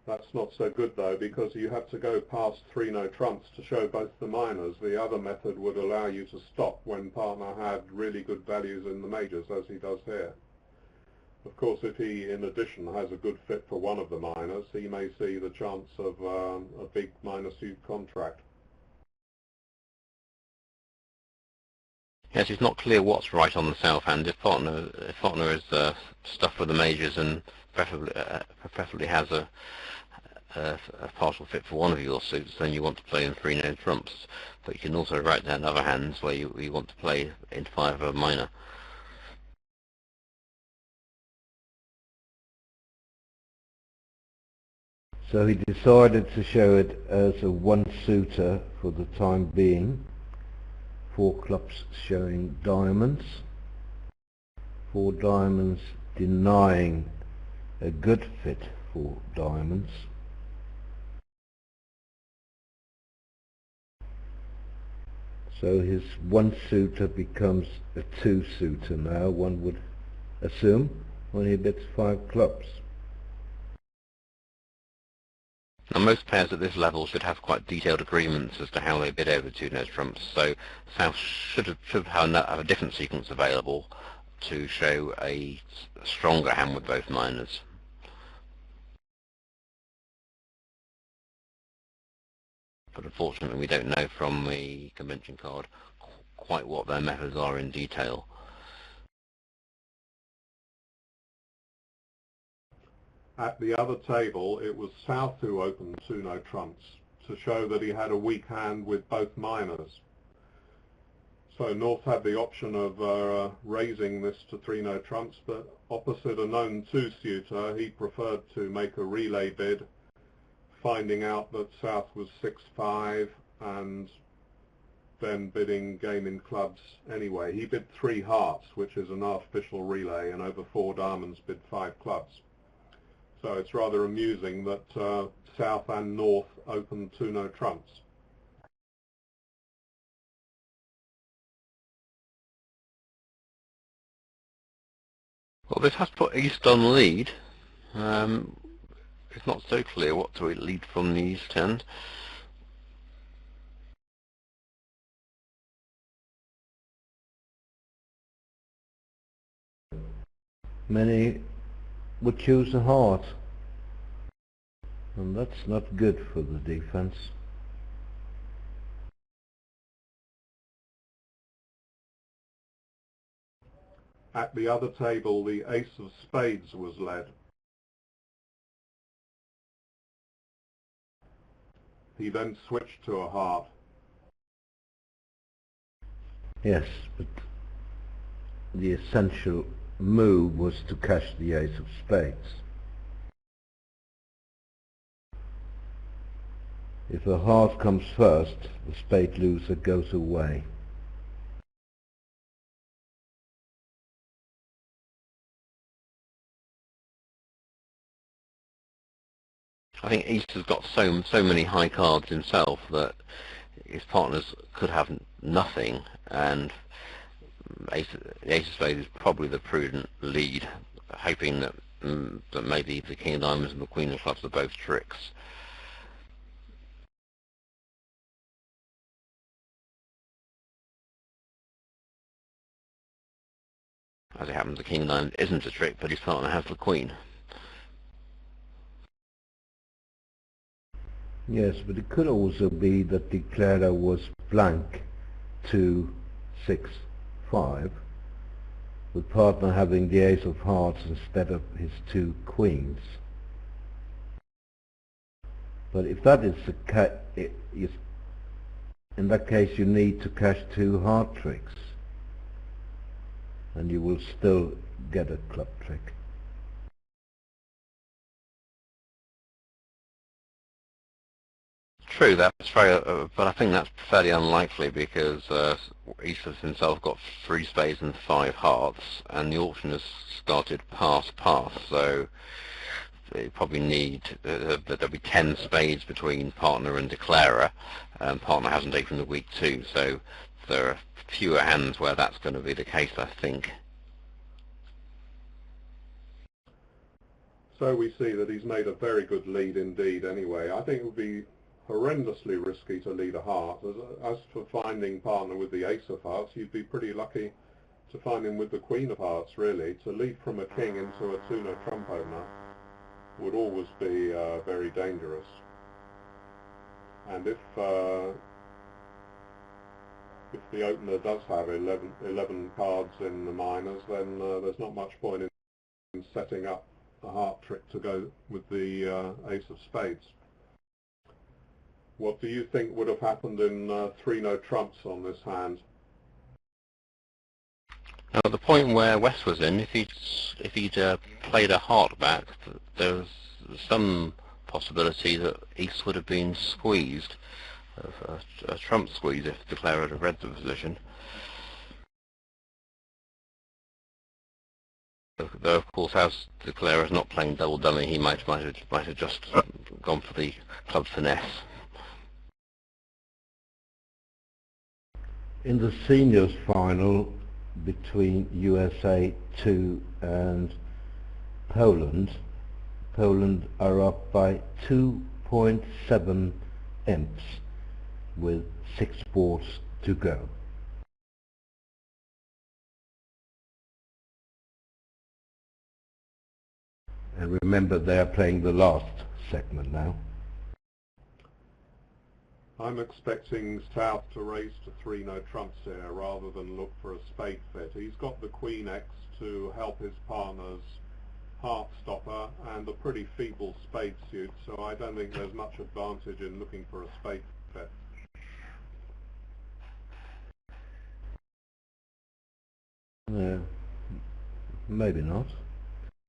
Speaker 3: That's not so good though, because you have to go past three-no trumps to show both the minors. The other method would allow you to stop when partner had really good values in the majors, as he does here. Of course, if he, in addition, has a good fit for one of the minors, he may see the chance of a big minor suit contract.
Speaker 2: Yes, it's not clear what's right on the south hand. If partner is stuffed with the majors and preferably has a partial fit for one of your suits, then you want to play in three-no trumps. But you can also write down other hands where you want to play in five of a minor.
Speaker 1: So he decided to show it as a one-suiter for the time being. Four clubs showing diamonds. Four diamonds denying a good fit for diamonds. So his one-suiter becomes a two-suiter now, one would assume, when he bids five clubs.
Speaker 2: Now, most pairs at this level should have quite detailed agreements as to how they bid over two-no trumps, so South should have a different sequence available to show a stronger hand with both minors. But unfortunately we don't know from the convention card quite what their methods are in detail.
Speaker 3: At the other table, it was South who opened two-no trumps to show that he had a weak hand with both minors. So North had the option of raising this to three-no trumps, but opposite a known two-suiter, he preferred to make a relay bid, finding out that South was 6-5 and then bidding game in clubs anyway. He bid 3 hearts, which is an artificial relay, and over 4 diamonds bid 5 clubs. So it's rather amusing that South and North opened two-no trumps.
Speaker 2: Well, this has put East on lead. It's not so clear what to lead from the East end.
Speaker 1: Many would choose a heart, and that's not good for the defense.
Speaker 3: At the other table, the ace of spades was led. He then switched to a heart.
Speaker 1: Yes, but the essential move was to cash the ace of spades. If a heart comes first, the spade loser goes away.
Speaker 2: I think East has got so many high cards himself that his partners could have nothing, and the ace of spades is probably the prudent lead, hoping that that maybe the king of diamonds and the queen of clubs are both tricks. As it happens, the king of diamonds isn't a trick, but his partner has the queen.
Speaker 1: Yes, but it could also be that the declarer was blank 2, 6, 5, with partner having the ace of hearts instead of his 2 queens. But if that is the case, in that case you need to cash 2 heart tricks, and you will still get a club trick.
Speaker 2: True, that's very, but I think that's fairly unlikely because East has himself got 3 spades and 5 hearts, and the auction has started pass, so you probably need there'll be 10 spades between partner and declarer, and partner hasn't taken the week 2, so there are fewer hands where that's going to be the case, I think.
Speaker 3: So we see that he's made a very good lead indeed anyway. I think it would be horrendously risky to lead a heart. As for finding partner with the ace of hearts, you'd be pretty lucky to find him with the queen of hearts, really. To lead from a king into a 2-no trump opener would always be very dangerous. And if the opener does have 11 cards in the minors, then there's not much point in setting up a heart trick to go with the ace of spades. What do you think would have happened in 3-no trumps on this hand?
Speaker 2: Now, the point where West was in, if he'd played a heart back, there was some possibility that East would have been squeezed, a trump squeeze, if the declarer had read the position. Though, of course, as the declarer is not playing double dummy, he might have just gone for the club finesse.
Speaker 1: In the seniors final between USA2 and Poland, Poland are up by 2.7 imps with 6 boards to go. And remember, they are playing the last segment now.
Speaker 3: I'm expecting South to raise to 3-no trumps here rather than look for a spade fit. He's got the Queen X to help his partner's heart stopper and a pretty feeble spade suit, so I don't think there's much advantage in looking for a spade fit.
Speaker 1: No, maybe not.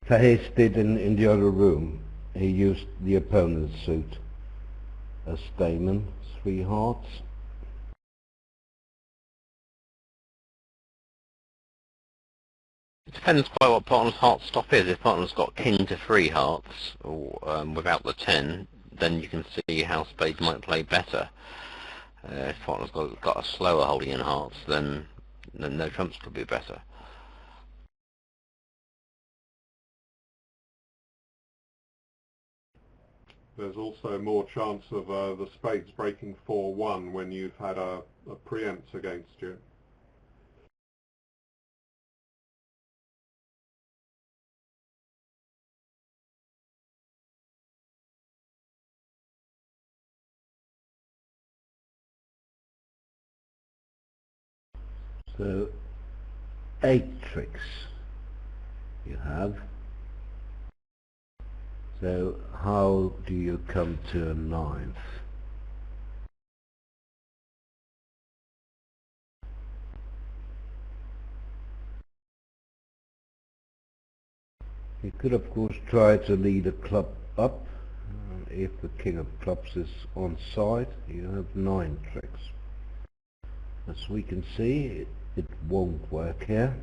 Speaker 1: Fahis did in the other room. He used the opponent's suit as Damon, 3 hearts.
Speaker 2: It depends quite what partner's heart stop is. If partner's got king to 3 hearts, or without the 10, then you can see how spades might play better. If partner's got a slower holding in hearts, then no trumps could be better.
Speaker 3: There's also more chance of the spades breaking 4-1 when you've had a preempt against you.
Speaker 1: So 8 tricks you have. So how do you come to a 9th? You could of course try to lead a club up. If the king of clubs is on side, you have 9 tricks. As we can see, it won't work here.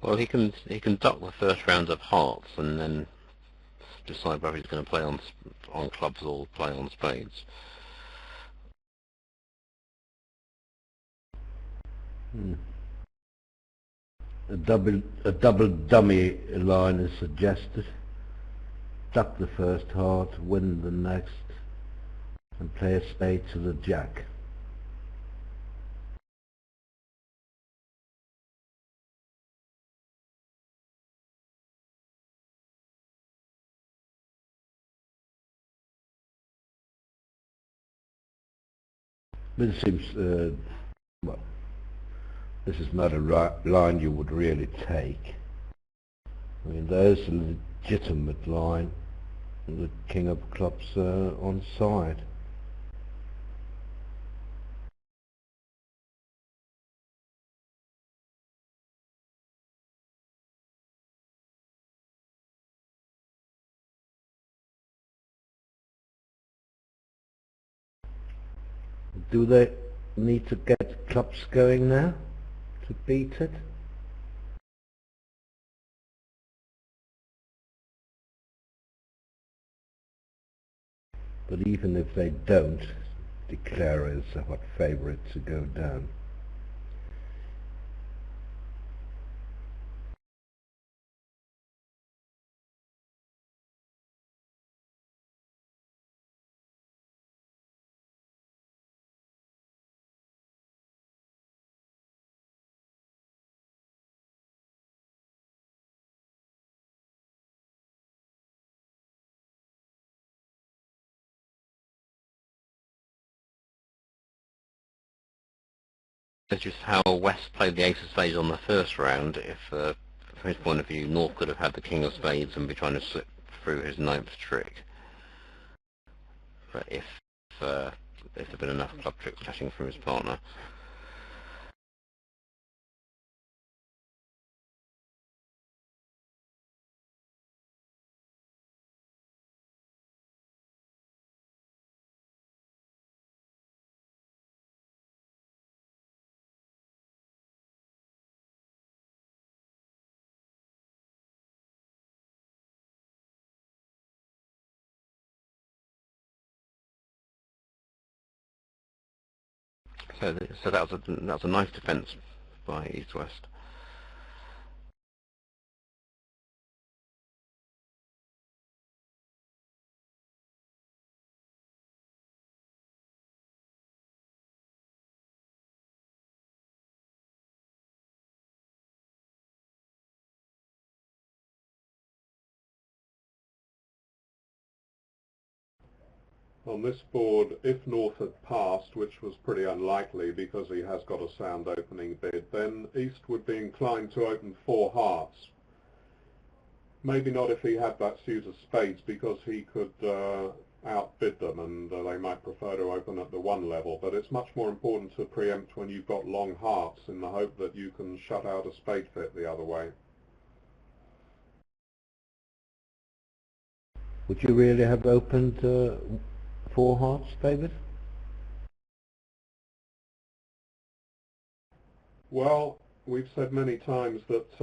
Speaker 2: Well, he can duck the first round of hearts and then decide whether he's going to play on clubs or play on spades.
Speaker 1: A double dummy line is suggested. Duck the first heart, win the next, and play a spade to the jack. This seems, well, this is not a line you would really take. I mean, there's a legitimate line. The king of clubs on side. Do they need to get clubs going now to beat it? But even if they don't, declare as a hot favourite to go down.
Speaker 2: That's just how West played the ace of spades on the first round. If, from his point of view, North could have had the king of spades and be trying to slip through his ninth trick. But if there'd been enough club tricks clashing from his partner. So that was a nice defence by East-West.
Speaker 3: On this board, if North had passed, which was pretty unlikely because he has got a sound opening bid, then East would be inclined to open four hearts. Maybe not if he had that suit of spades, because he could outbid them and they might prefer to open at the one level, but it's much more important to preempt when you've got long hearts in the hope that you can shut out a spade fit the other way.
Speaker 1: Would you really have opened four hearts, David?
Speaker 3: Well, we've said many times that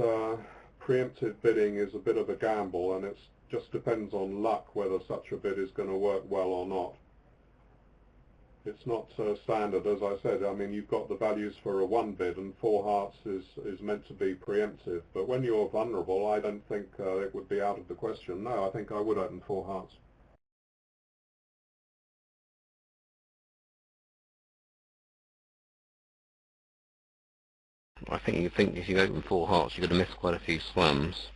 Speaker 3: preemptive bidding is a bit of a gamble, and it just depends on luck whether such a bid is going to work well or not. It's not standard, as I said. I mean, you've got the values for a one bid, and four hearts is meant to be preemptive. But when you're vulnerable, I don't think it would be out of the question. No, I think I would open four hearts.
Speaker 2: I think if you open four hearts, you're going to miss quite a few slams.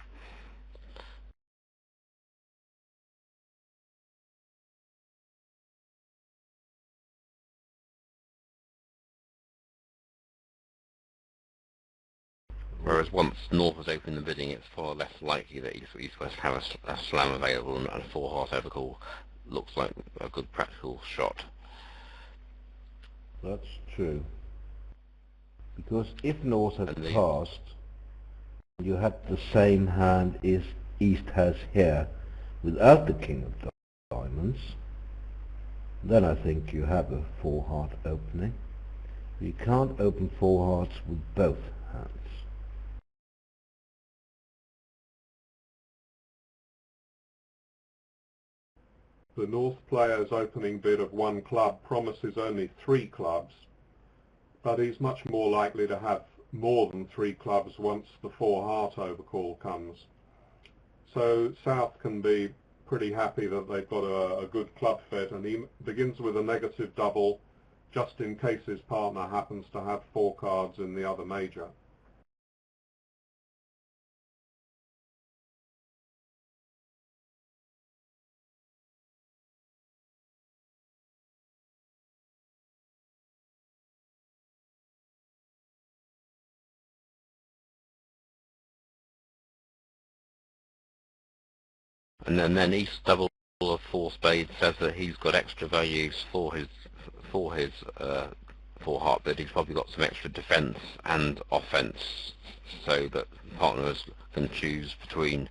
Speaker 2: Whereas once North has opened the bidding, it's far less likely that East-West have a slam available, and a four heart overcall looks like a good practical shot.
Speaker 1: That's true. Because if North had passed, you had the same hand as East has here, without the king of diamonds, then I think you have a four heart opening. You can't open four hearts with both hands.
Speaker 3: The North player's opening bid of one club promises only three clubs, but he's much more likely to have more than 3 clubs once the 4-heart overcall comes. So South can be pretty happy that they've got a good club fit, and he begins with a negative double just in case his partner happens to have 4 cards in the other major.
Speaker 2: And then East double of 4 spades says that he's got extra values for his 4-heart bid. He's probably got some extra defence and offence, so that partners can choose between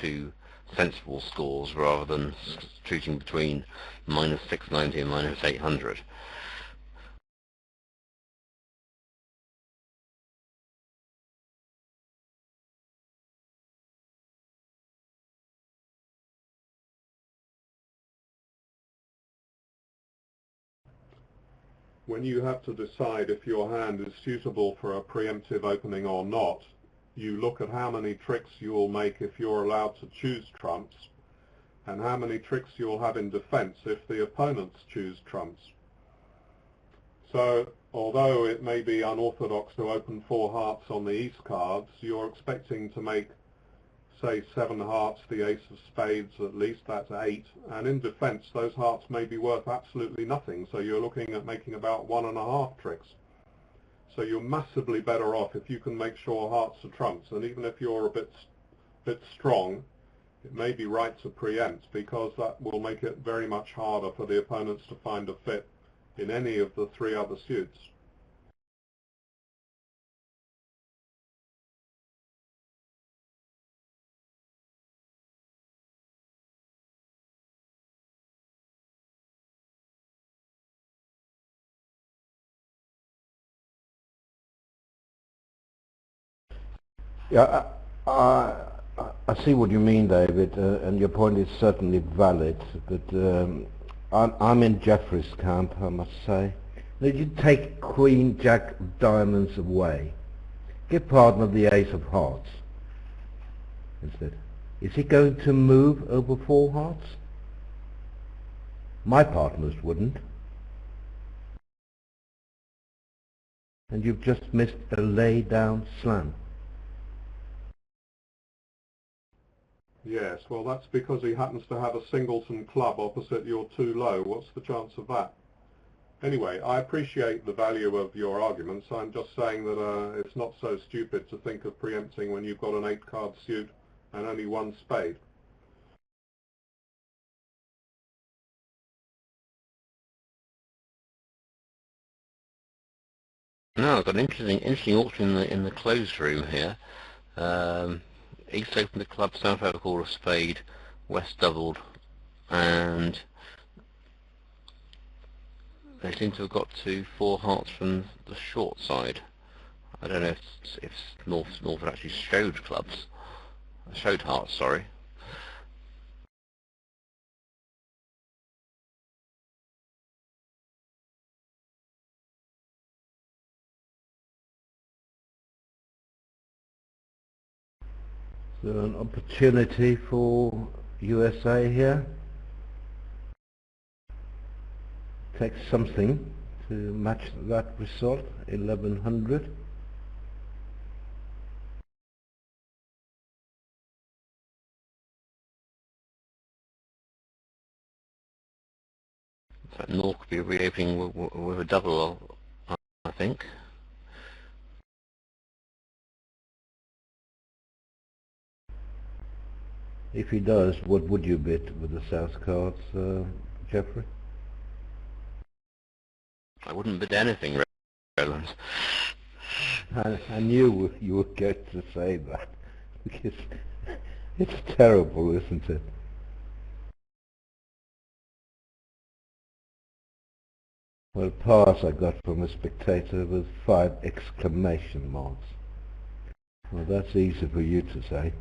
Speaker 2: 2 sensible scores rather than choosing between -690 and -800.
Speaker 3: When you have to decide if your hand is suitable for a preemptive opening or not, you look at how many tricks you will make if you're allowed to choose trumps, and how many tricks you'll have in defence if the opponents choose trumps. So, although it may be unorthodox to open 4 hearts on the East cards, you're expecting to make, say, 7 hearts, the ace of spades, at least that's 8, and in defence those hearts may be worth absolutely nothing, so you're looking at making about 1.5 tricks. So you're massively better off if you can make sure hearts are trumps, and even if you're a bit strong, it may be right to preempt, because that will make it very much harder for the opponents to find a fit in any of the 3 other suits.
Speaker 1: Yeah, I see what you mean, David, and your point is certainly valid, but I'm in Jeffrey's camp, I must say. Now, you take Queen, Jack of diamonds away. Give partner the ace of hearts instead. Is he going to move over 4 hearts? My partners wouldn't. And you've just missed a lay-down slam.
Speaker 3: Yes, well that's because he happens to have a singleton club opposite your 2 low. What's the chance of that? Anyway, I appreciate the value of your arguments. I'm just saying that it's not so stupid to think of preempting when you've got an 8-card suit and only 1 spade.
Speaker 2: No, I've got an interesting auction in the closed room here. East opened the club, South overcalled a spade, West doubled, and they seem to have got to 4 hearts from the short side. I don't know if North actually showed clubs, showed hearts, sorry.
Speaker 1: Is there an opportunity for USA here? Take something to match that result, 1100.
Speaker 2: So North could be reopening with a double, I think.
Speaker 1: If he does, what would you bid with the South cards, Jeffrey?
Speaker 2: I wouldn't bid anything, Roland.
Speaker 1: I knew you would get to say that, because it's terrible, isn't it? Well, pass I got from a spectator with 5 exclamation marks. Well, that's easy for you to say.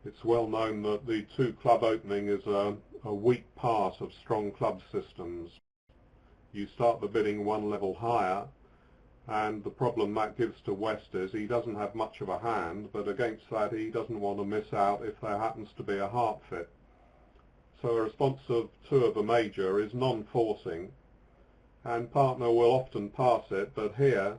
Speaker 3: It's well known that the two club opening is a weak part of strong club systems. You start the bidding one level higher, and the problem that gives to West is he doesn't have much of a hand, but against that he doesn't want to miss out if there happens to be a heart fit. So a response of 2 of a major is non-forcing, and partner will often pass it, but here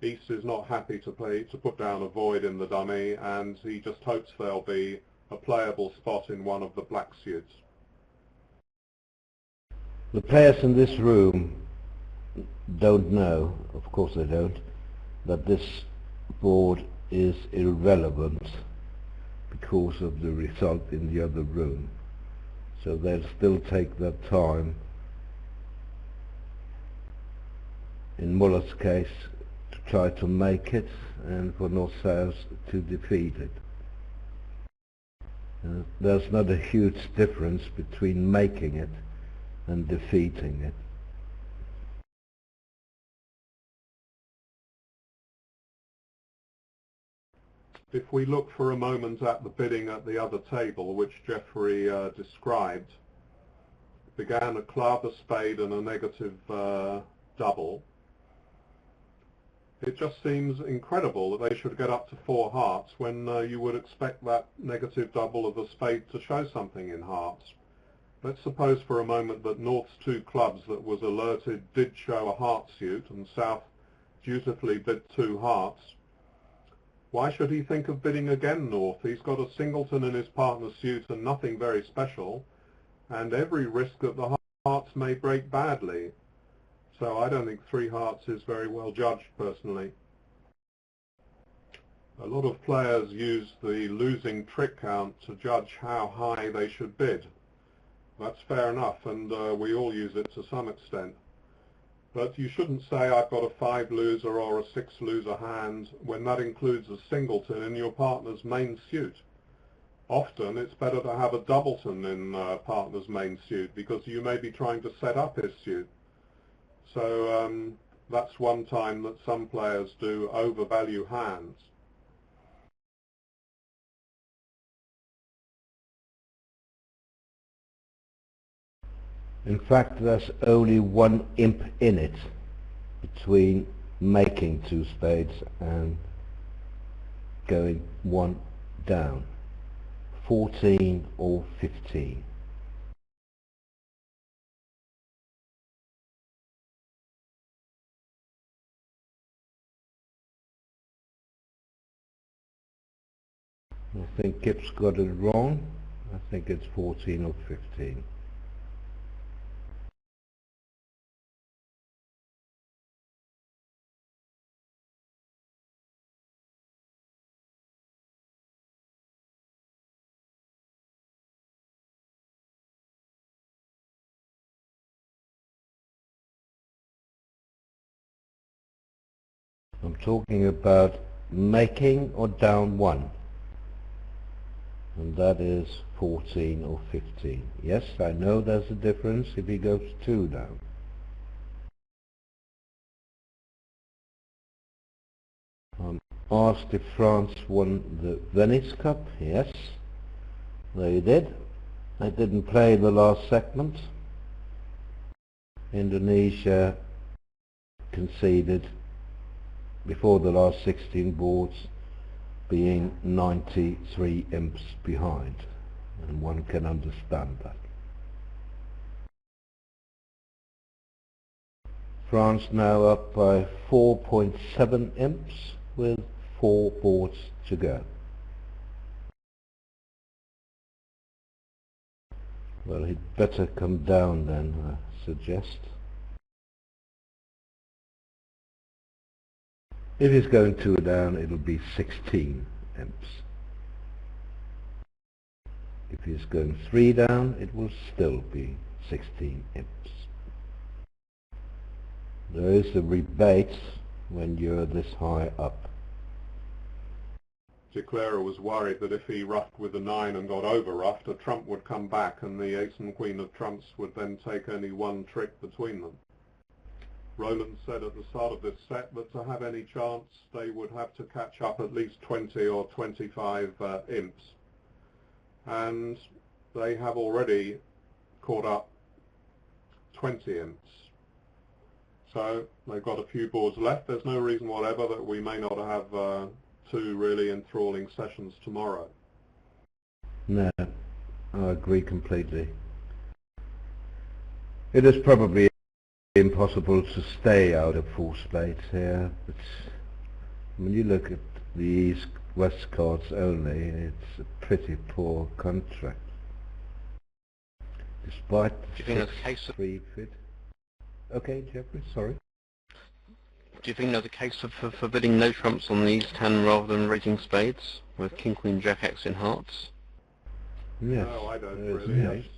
Speaker 3: East is not happy to put down a void in the dummy, and he just hopes there'll be a playable spot in one of the black suits.
Speaker 1: The players in this room don't know, of course they don't, that this board is irrelevant because of the result in the other room. So they'll still take their time, in Muller's case, to try to make it, and for North South to defeat it. There's not a huge difference between making it and defeating it.
Speaker 3: If we look for a moment at the bidding at the other table, which Geoffrey described, began a club, a spade and a negative double. It just seems incredible that they should get up to 4 hearts when you would expect that negative double of a spade to show something in hearts. Let's suppose for a moment that North's 2 clubs that was alerted did show a heart suit, and South dutifully bid 2 hearts. Why should he think of bidding again North? He's got a singleton in his partner's suit and nothing very special, and every risk that the hearts may break badly. So I don't think 3 hearts is very well judged, personally. A lot of players use the losing trick count to judge how high they should bid. That's fair enough, and we all use it to some extent. But you shouldn't say I've got a 5 loser or a 6 loser hand when that includes a singleton in your partner's main suit. Often it's better to have a doubleton in partner's main suit because you may be trying to set up his suit. So that's one time that some players do overvalue hands.
Speaker 1: In fact, there's only one imp in it between making 2 spades and going 1 down. 14 or 15. I think Kip's got it wrong. I think it's 14 or 15. I'm talking about making or down 1. And that is 14 or 15. Yes, I know there's a difference if he goes 2 down. I'm asked if France won the Venice Cup. Yes, they did. They didn't play the last segment. Indonesia conceded before the last 16 boards, being 93 imps behind, and one can understand that. France now up by 4.7 imps with 4 boards to go. Well, he'd better come down then, I suggest. If he's going 2 down, it'll be 16 imps. If he's going 3 down, it will still be 16 imps. There is a rebate when you're this high up.
Speaker 3: De Clara was worried that if he ruffed with a 9 and got over-ruffed, a trump would come back and the ace and queen of trumps would then take only 1 trick between them. Roland said at the start of this set that to have any chance they would have to catch up at least 20 or 25 imps. and they have already caught up 20 imps. So they've got a few boards left. There's no reason whatever that we may not have two really enthralling sessions tomorrow.
Speaker 1: No, I agree completely. It is probably impossible to stay out of full spades here, but when you look at the East-West cards only, it's a pretty poor contract. Despite the 6-3 fit. Okay, Jeffrey, sorry.
Speaker 2: Do you think there's a case for forbidding no trumps on the East hand rather than raising spades, with King, Queen, Jack, X in hearts?
Speaker 1: Yes.
Speaker 3: No, I don't really.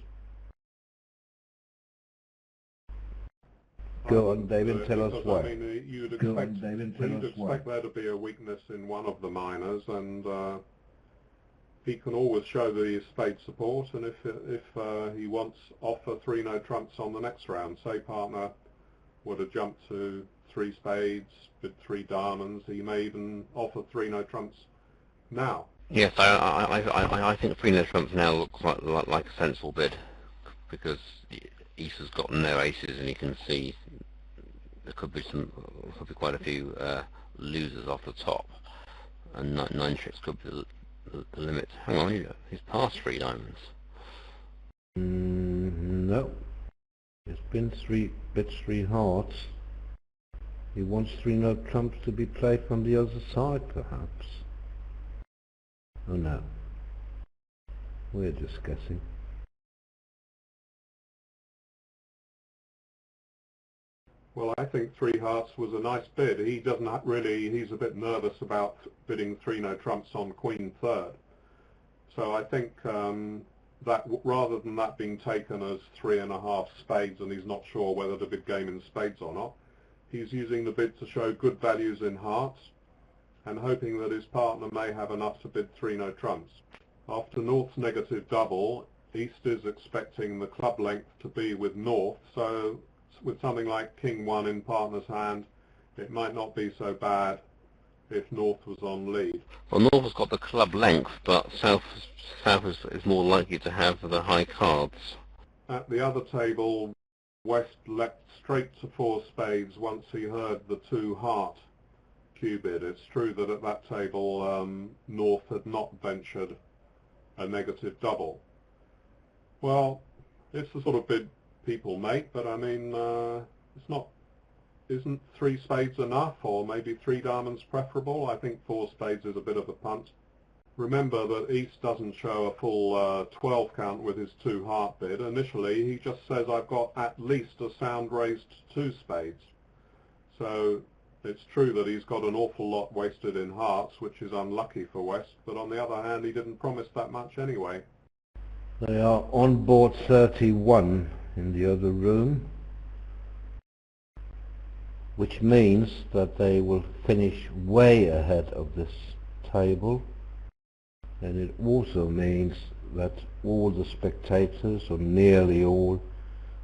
Speaker 1: Go on, David, tell us why.
Speaker 3: I mean, you'd expect there to be a weakness in one of the minors, and he can always show the spade support, and if he wants, offer 3 no trumps on the next round. Say partner would have jumped to 3 spades, bid 3 diamonds, he may even offer 3 no trumps now.
Speaker 2: Yes, I think 3 no trumps now looks like a sensible bid, because East has got no aces, and you can see there could be quite a few losers off the top, and 9 tricks could be the limit. Hang on, he's past 3 diamonds.
Speaker 1: No, it's been 3 bits, 3 hearts. He wants 3 no trumps to be played from the other side, perhaps. Oh no, we're just guessing.
Speaker 3: Well, I think 3 hearts was a nice bid. He doesn't really, he's a bit nervous about bidding 3 no trumps on Queen third. So I think that rather than that being taken as 3.5 spades and he's not sure whether to bid game in spades or not, he's using the bid to show good values in hearts and hoping that his partner may have enough to bid 3 no trumps. After North's negative double, East is expecting the club length to be with North, so with something like King 1 in partner's hand, it might not be so bad if North was on lead.
Speaker 2: Well, North has got the club length, but South is more likely to have the high cards.
Speaker 3: At the other table, West leapt straight to 4 spades once he heard the 2 heart cue bid. It's true that at that table North had not ventured a negative double. Well, it's the sort of bid people make, but I mean, isn't 3 spades enough, or maybe 3 diamonds preferable? I think 4 spades is a bit of a punt. Remember that East doesn't show a full 12 count with his 2 heart bid. Initially, he just says, I've got at least a sound raised 2 spades. So it's true that he's got an awful lot wasted in hearts, which is unlucky for West, but on the other hand, he didn't promise that much anyway.
Speaker 1: They are on board 31 in the other room, which means that they will finish way ahead of this table, and it also means that all the spectators, or nearly all,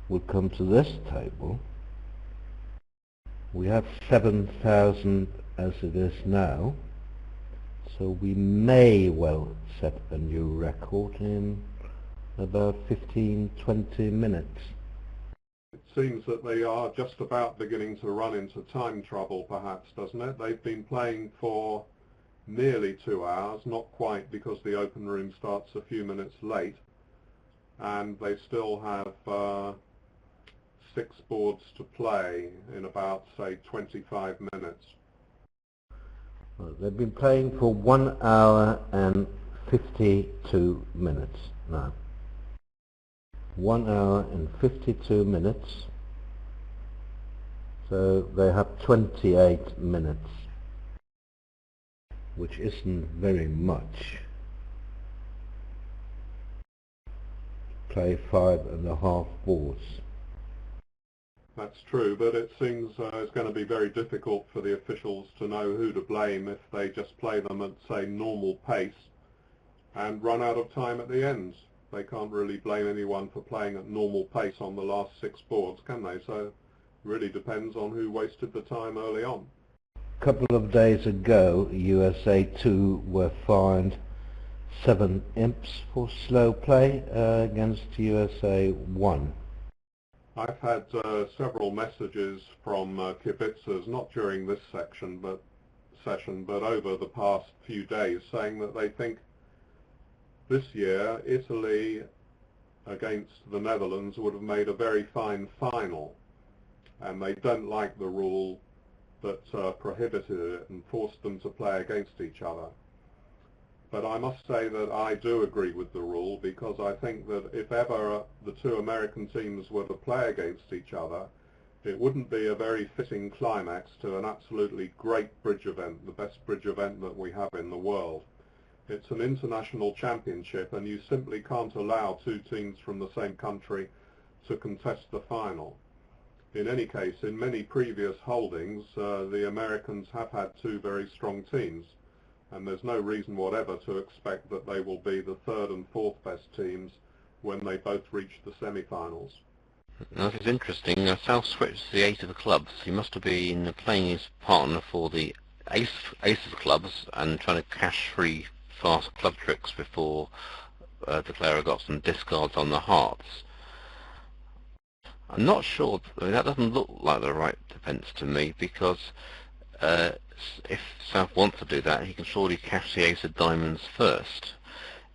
Speaker 1: will come to this table. We have 7,000 as it is now, so we may well set a new record in about 15-20 minutes.
Speaker 3: It seems that they are just about beginning to run into time trouble, perhaps, doesn't it? They've been playing for nearly 2 hours, not quite, because the open room starts a few minutes late, and they still have 6 boards to play in about, say, 25 minutes.
Speaker 1: Well, they've been playing for 1 hour and 52 minutes now. 1 hour and 52 minutes, so they have 28 minutes, which isn't very much. Play 5.5 boards.
Speaker 3: That's true, but it seems it's going to be very difficult for the officials to know who to blame if they just play them at, say, normal pace and run out of time at the ends. They can't really blame anyone for playing at normal pace on the last 6 boards, can they? So it really depends on who wasted the time early on.
Speaker 1: A couple of days ago, USA2 were fined 7 imps for slow play against USA1.
Speaker 3: I've had several messages from kibitzers, not during this session, but over the past few days, saying that they think this year Italy against the Netherlands would have made a very fine final, and they don't like the rule that prohibited it and forced them to play against each other. But I must say that I do agree with the rule, because I think that if ever the two American teams were to play against each other, it wouldn't be a very fitting climax to an absolutely great bridge event, the best bridge event that we have in the world. It's an international championship, and you simply can't allow two teams from the same country to contest the final. In any case, in many previous holdings, the Americans have had two very strong teams, and there's no reason whatever to expect that they will be the third and fourth best teams when they both reach the semi-finals.
Speaker 2: That is interesting. South switched the 8 of the clubs. He must have been playing his partner for the ace of clubs and trying to cash free fast club tricks before the player got some discards on the hearts. I'm not sure. I mean, that doesn't look like the right defence to me, because if South wants to do that, he can surely cash the ace of diamonds first.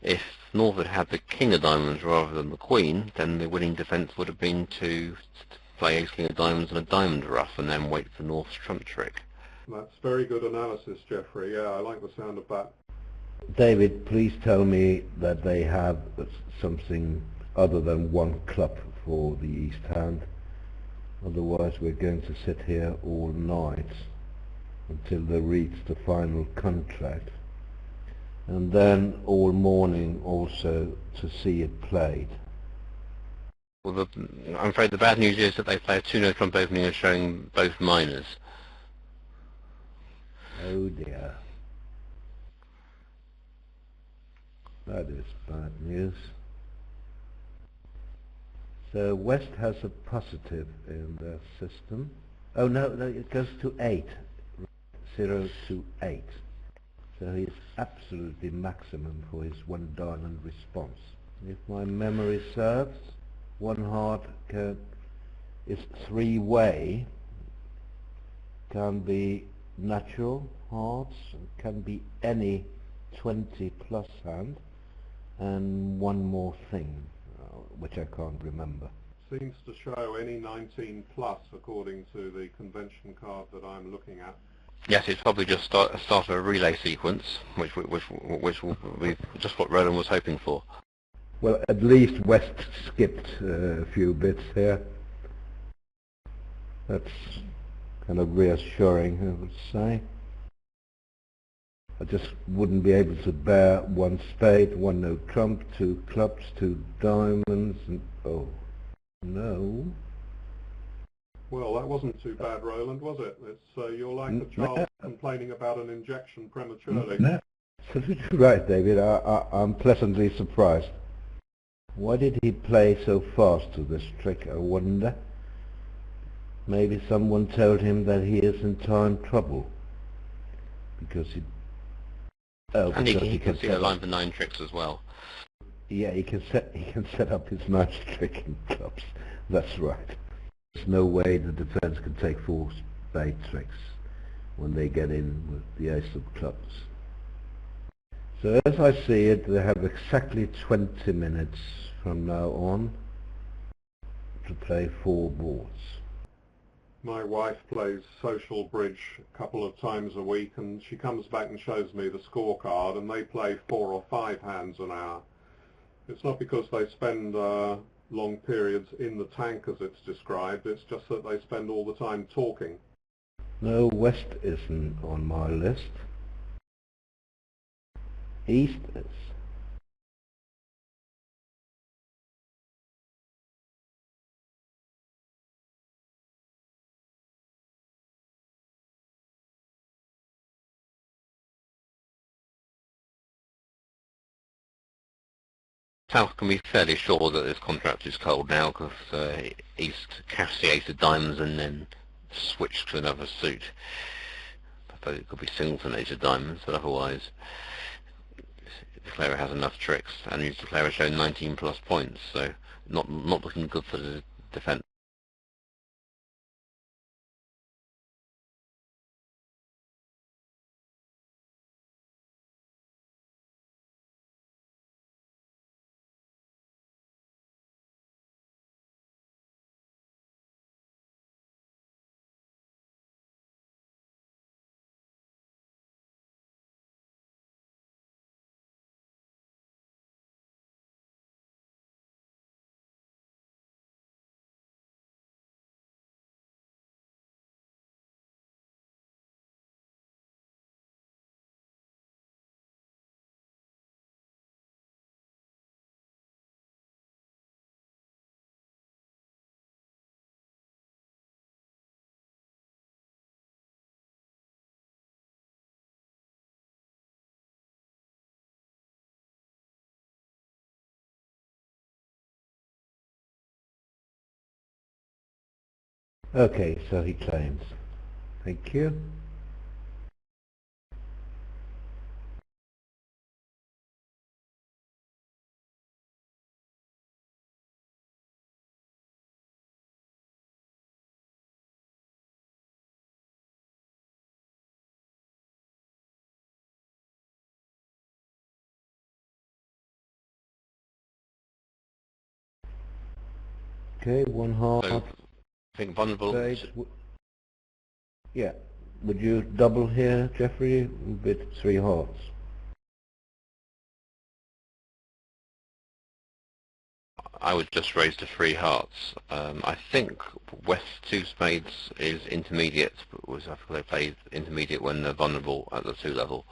Speaker 2: If North had had the king of diamonds rather than the queen, then the winning defence would have been to play ace king of diamonds and a diamond ruff and then wait for North's trump trick.
Speaker 3: That's very good analysis, Geoffrey. Yeah, I like the sound of that.
Speaker 1: David, please tell me that they have something other than one club for the East Hand. Otherwise we're going to sit here all night until they reach the final contract, and then all morning also to see it played.
Speaker 2: Well, I'm afraid the bad news is that they play a 2-note trump opening and showing both minors.
Speaker 1: Oh dear. That is bad news. So West has a positive in their system. Oh no, it goes to 8. 0 to 8. So he's absolutely maximum for his one diamond response. If my memory serves, one heart is 3-way. Can be natural hearts, can be any 20 plus hand, and one more thing, which I can't remember.
Speaker 3: Seems to show any 19 plus according to the convention card that I'm looking at.
Speaker 2: Yes, it's probably just start a relay sequence, which will be just what Roland was hoping for.
Speaker 1: Well, at least West skipped a few bits here. That's kind of reassuring, I would say. I just wouldn't be able to bear one spade, one no trump, 2 clubs, 2 diamonds, and oh no.
Speaker 3: Well, that wasn't too bad, Roland, was it? It's you're like a child complaining about an injection prematurely.
Speaker 1: No. Absolutely right, David. I'm pleasantly surprised. Why did he play so fast to this trick, I wonder? Maybe someone told him that he is in time trouble. Because he... Oh,
Speaker 2: and
Speaker 1: because
Speaker 2: he can see the line for 9 tricks as well.
Speaker 1: Yeah, he can set up his 9th trick in clubs. That's right. There's no way the defence can take 4 spade tricks when they get in with the ace of clubs. So as I see it, they have exactly 20 minutes from now on to play 4 boards.
Speaker 3: My wife plays social bridge a couple of times a week, and she comes back and shows me the scorecard, and they play 4 or 5 hands an hour. It's not because they spend long periods in the tank as it's described, it's just that they spend all the time talking.
Speaker 1: No, West isn't on my list. East is.
Speaker 2: South can be fairly sure that this contract is cold now, because East cashed the ace of diamonds and then switched to another suit. I thought it could be singleton ace of diamonds, but otherwise declarer has enough tricks, and his declarer showed 19 plus points, so not looking good for the defence.
Speaker 1: Okay, so he claims. Thank you. Okay, one heart.
Speaker 2: So I think vulnerable.
Speaker 1: Yeah. Would you double here, Jeffrey, with 3 hearts?
Speaker 2: I would just raise to 3 hearts. I think West 2 spades is intermediate, but I forgot they play intermediate when they're vulnerable at the 2 level.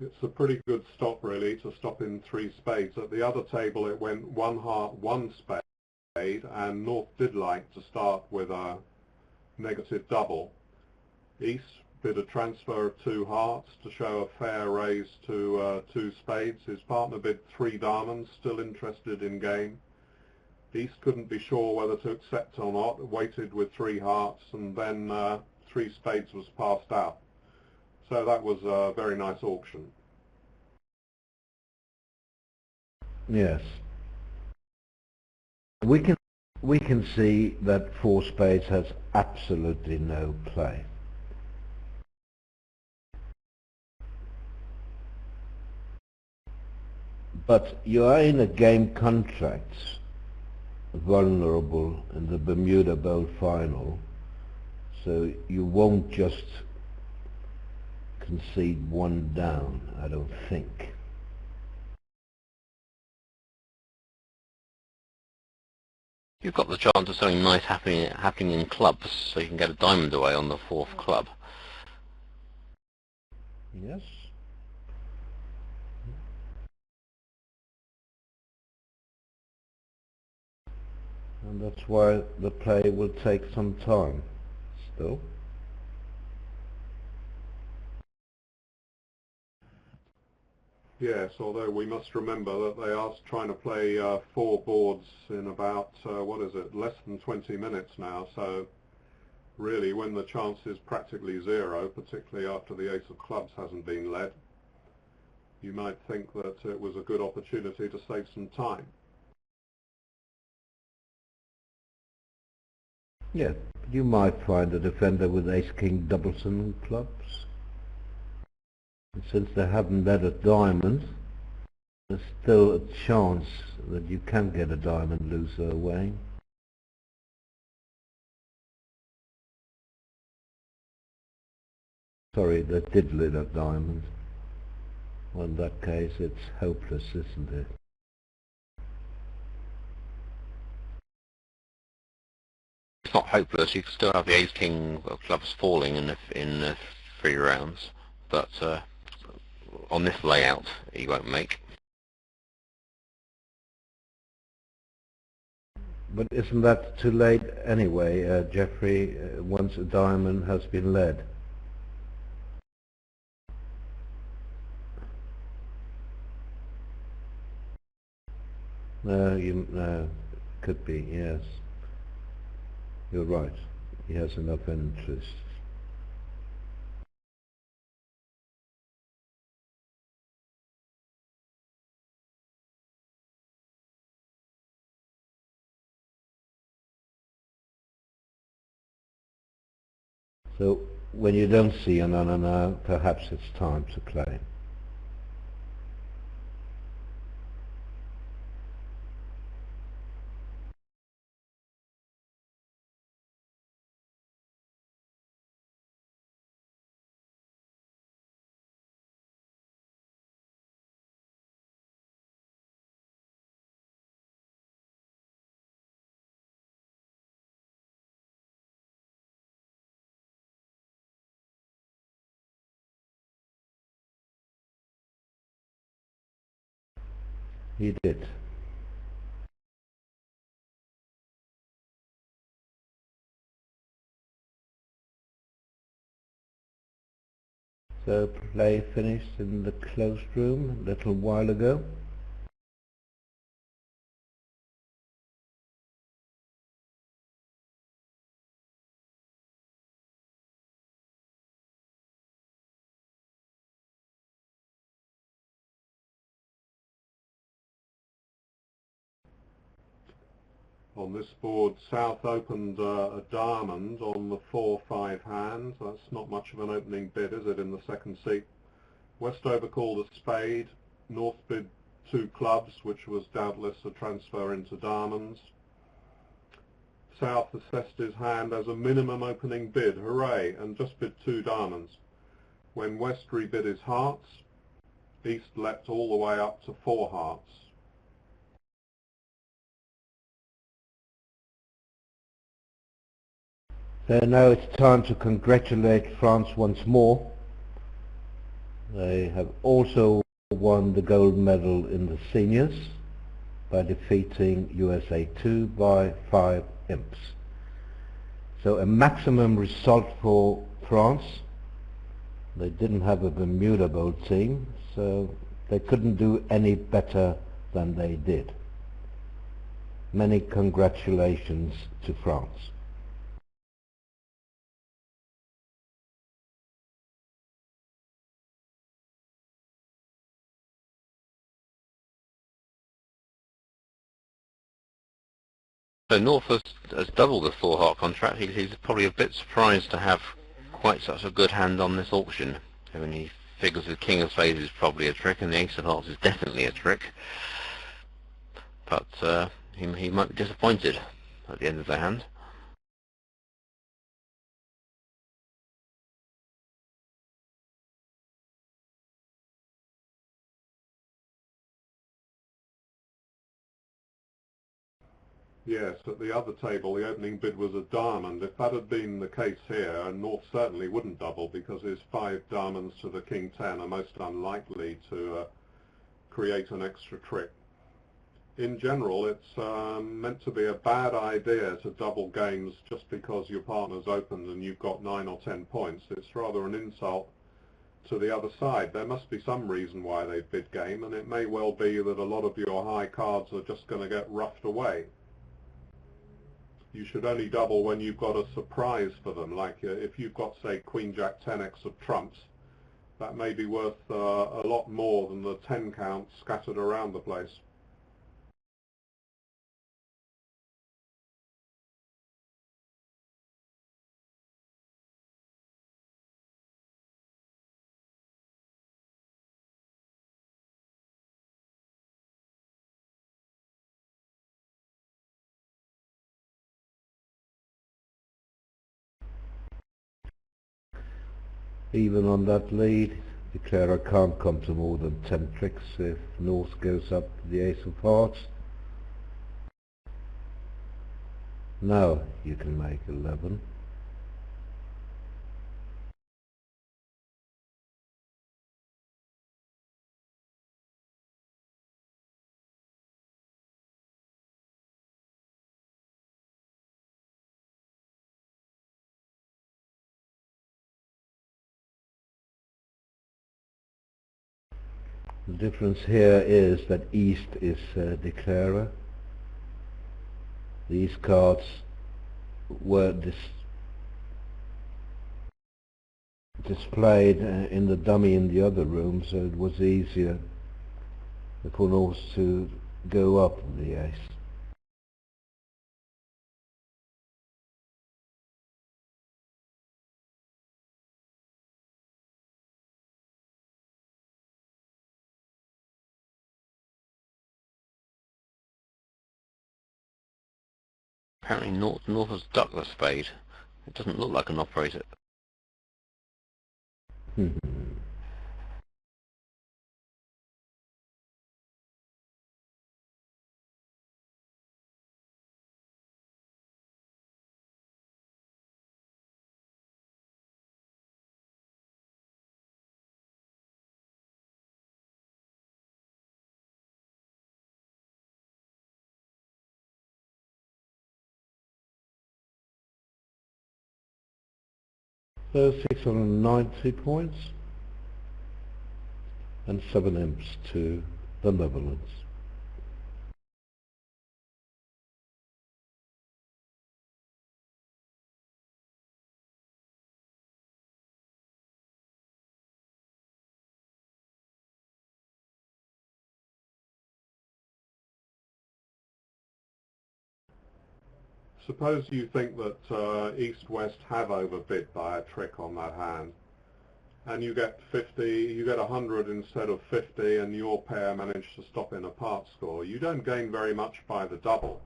Speaker 3: It's a pretty good stop, really, to stop in 3 spades. At the other table it went 1 heart, 1 spade, and North did like to start with a negative double. East bid a transfer of 2 hearts to show a fair raise to 2 spades. His partner bid 3 diamonds, still interested in game. East couldn't be sure whether to accept or not, waited with 3 hearts, and then 3 spades was passed out. So that was a very nice auction.
Speaker 1: Yes. We can see that 4 spades has absolutely no play. But you are in a game contract, vulnerable in the Bermuda Bowl final, so you won't just concede 1 down, I don't think.
Speaker 2: You've got the chance of something nice happening in clubs, so you can get a diamond away on the 4th club.
Speaker 1: Yes. And that's why the play will take some time still.
Speaker 3: Yes, although we must remember that they are trying to play 4 boards in about, less than 20 minutes now, so really when the chance is practically 0, particularly after the Ace of Clubs hasn't been led, you might think that it was a good opportunity to save some time.
Speaker 1: Yeah, you might find a defender with Ace-King Doubleton clubs. And since they haven't led a diamond, there's still a chance that you can get a diamond loser away. Sorry, they did lead a diamond. Well, in that case, it's hopeless, isn't it?
Speaker 2: It's not hopeless. You can still have the Ace-King clubs falling in 3 rounds, but on this layout, he won't make.
Speaker 1: But isn't that too late anyway, Jeffrey, once a diamond has been led? Could be, yes. You're right. He has enough interest. So when you don't see an now, perhaps it's time to claim. He did. So play finished in the closed room a little while ago.
Speaker 3: On this board, South opened a diamond on the 4-5 hand. That's not much of an opening bid, is it, in the second seat? West overcalled a spade. North bid 2 clubs, which was doubtless a transfer into diamonds. South assessed his hand as a minimum opening bid, hooray, and just bid 2 diamonds. When West rebid his hearts, East leapt all the way up to 4 hearts.
Speaker 1: So now it's time to congratulate France once more. They have also won the gold medal in the seniors by defeating USA2 by 5 imps. So a maximum result for France. They didn't have a Bermuda bowl team, so they couldn't do any better than they did. Many congratulations to France.
Speaker 2: So North has doubled the 4-heart contract. He's probably a bit surprised to have quite such a good hand on this auction. I mean, he figures the King of Spades is probably a trick and the Ace of Hearts is definitely a trick. But he might be disappointed at the end of the hand.
Speaker 3: Yes, at the other table the opening bid was a diamond. If that had been the case here, North certainly wouldn't double because his 5 diamonds to the King 10 are most unlikely to create an extra trick. In general, it's meant to be a bad idea to double games just because your partner's opened and you've got 9 or 10 points. It's rather an insult to the other side. There must be some reason why they bid game, and it may well be that a lot of your high cards are just going to get roughed away. You should only double when you've got a surprise for them, like if you've got, say, Queen Jack 10x of trumps, that may be worth a lot more than the 10 count scattered around the place.
Speaker 1: Even on that lead, declarer can't come to more than 10 tricks if North goes up to the Ace of Hearts. Now you can make 11. The difference here is that East is declarer. These cards were displayed in the dummy in the other room, so it was easier for North to go up on the ace.
Speaker 2: Apparently North has ducked the spade. It doesn't look like an operator.
Speaker 1: So 690 points and 7 imps to the Netherlands.
Speaker 3: Suppose you think that East-West have overbid by a trick on that hand, and you get 50, you get 100 instead of 50, and your pair manage to stop in a part score. You don't gain very much by the double.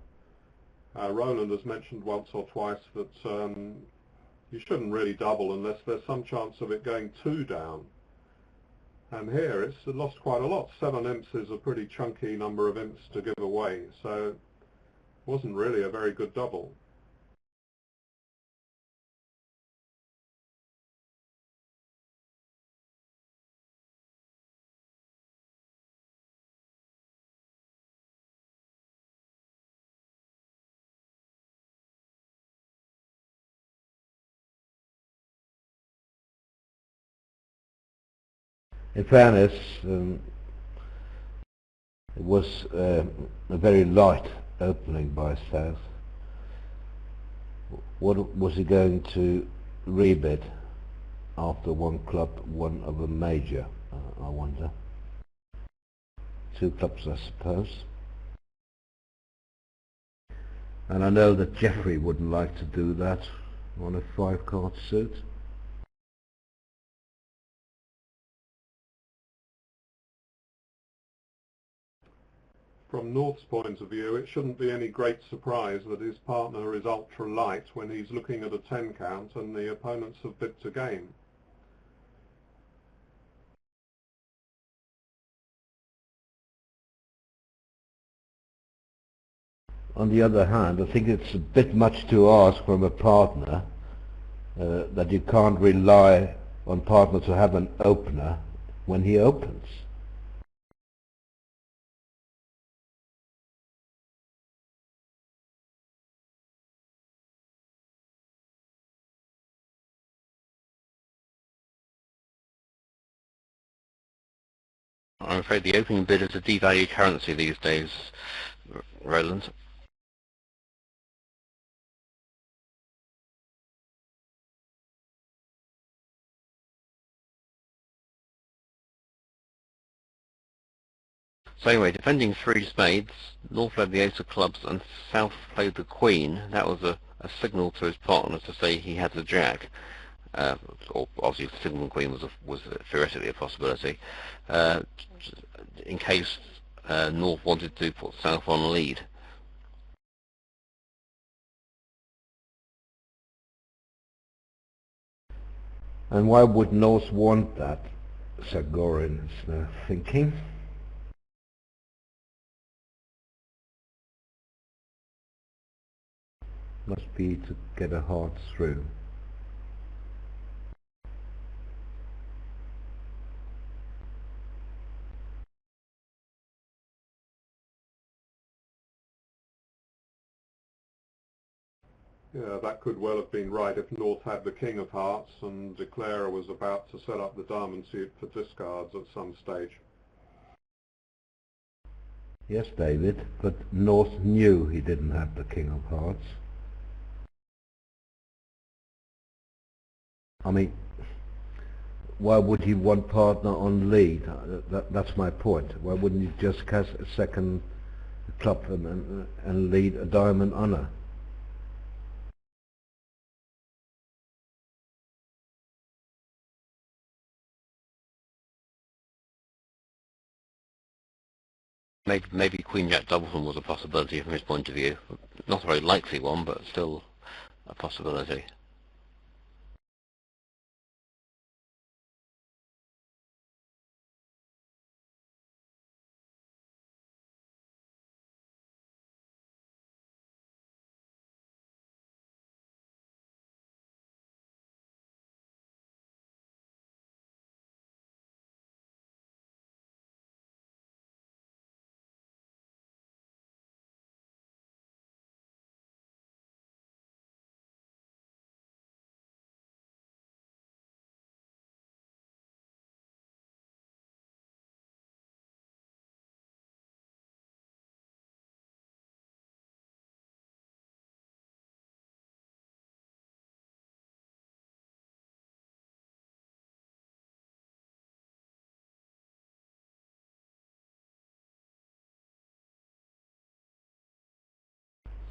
Speaker 3: Roland has mentioned once or twice that you shouldn't really double unless there's some chance of it going 2 down. And here it's lost quite a lot. 7 imps is a pretty chunky number of imps to give away, so it wasn't really a very good double.
Speaker 1: In fairness, it was a very light opening by South. What was he going to rebid after one club, one of a major, I wonder? 2 clubs, I suppose. And I know that Jeffrey wouldn't like to do that on a 5-card suit.
Speaker 3: From North's point of view, it shouldn't be any great surprise that his partner is ultra light when he's looking at a 10 count and the opponents have bid to game.
Speaker 1: On the other hand, I think it's a bit much to ask from a partner that you can't rely on partner to have an opener when he opens.
Speaker 2: I'm afraid the opening bid is a devalued currency these days, Roland. So anyway, defending 3 spades, North led the ace of clubs and South played the queen. That was a signal to his partner to say he had the jack. Or obviously the signal queen was theoretically a possibility, in case North wanted to put South on lead.
Speaker 1: And why would North want that? Zagorin is now thinking. Must be to get a heart through.
Speaker 3: Yeah, that could well have been right if North had the king of hearts and Declarer was about to set up the diamond suit for discards at some stage.
Speaker 1: Yes, David, but North knew he didn't have the king of hearts. I mean, why would he want partner on lead? That's my point. Why wouldn't he just cast a second club and lead a diamond honor?
Speaker 2: Maybe Queen Jack Doubleton was a possibility from his point of view. Not a very likely one, but still a possibility.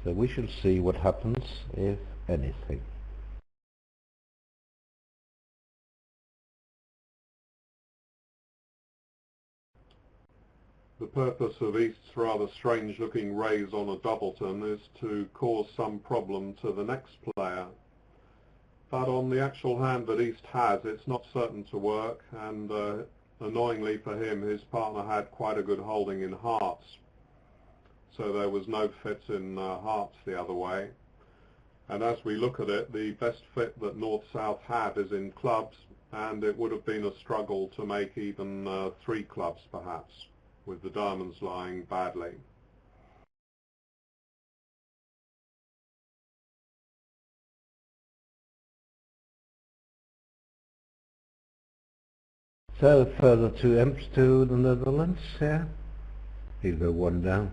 Speaker 1: So we shall see what happens, if anything.
Speaker 3: The purpose of East's rather strange-looking raise on a doubleton is to cause some problem to the next player. But on the actual hand that East has, it's not certain to work, and annoyingly for him, his partner had quite a good holding in hearts. So there was no fit in hearts the other way. And as we look at it, the best fit that North-South had is in clubs, and it would have been a struggle to make even 3 clubs perhaps, with the diamonds lying badly.
Speaker 1: So further 2 imps to the Netherlands, yeah? He'll go 1 down.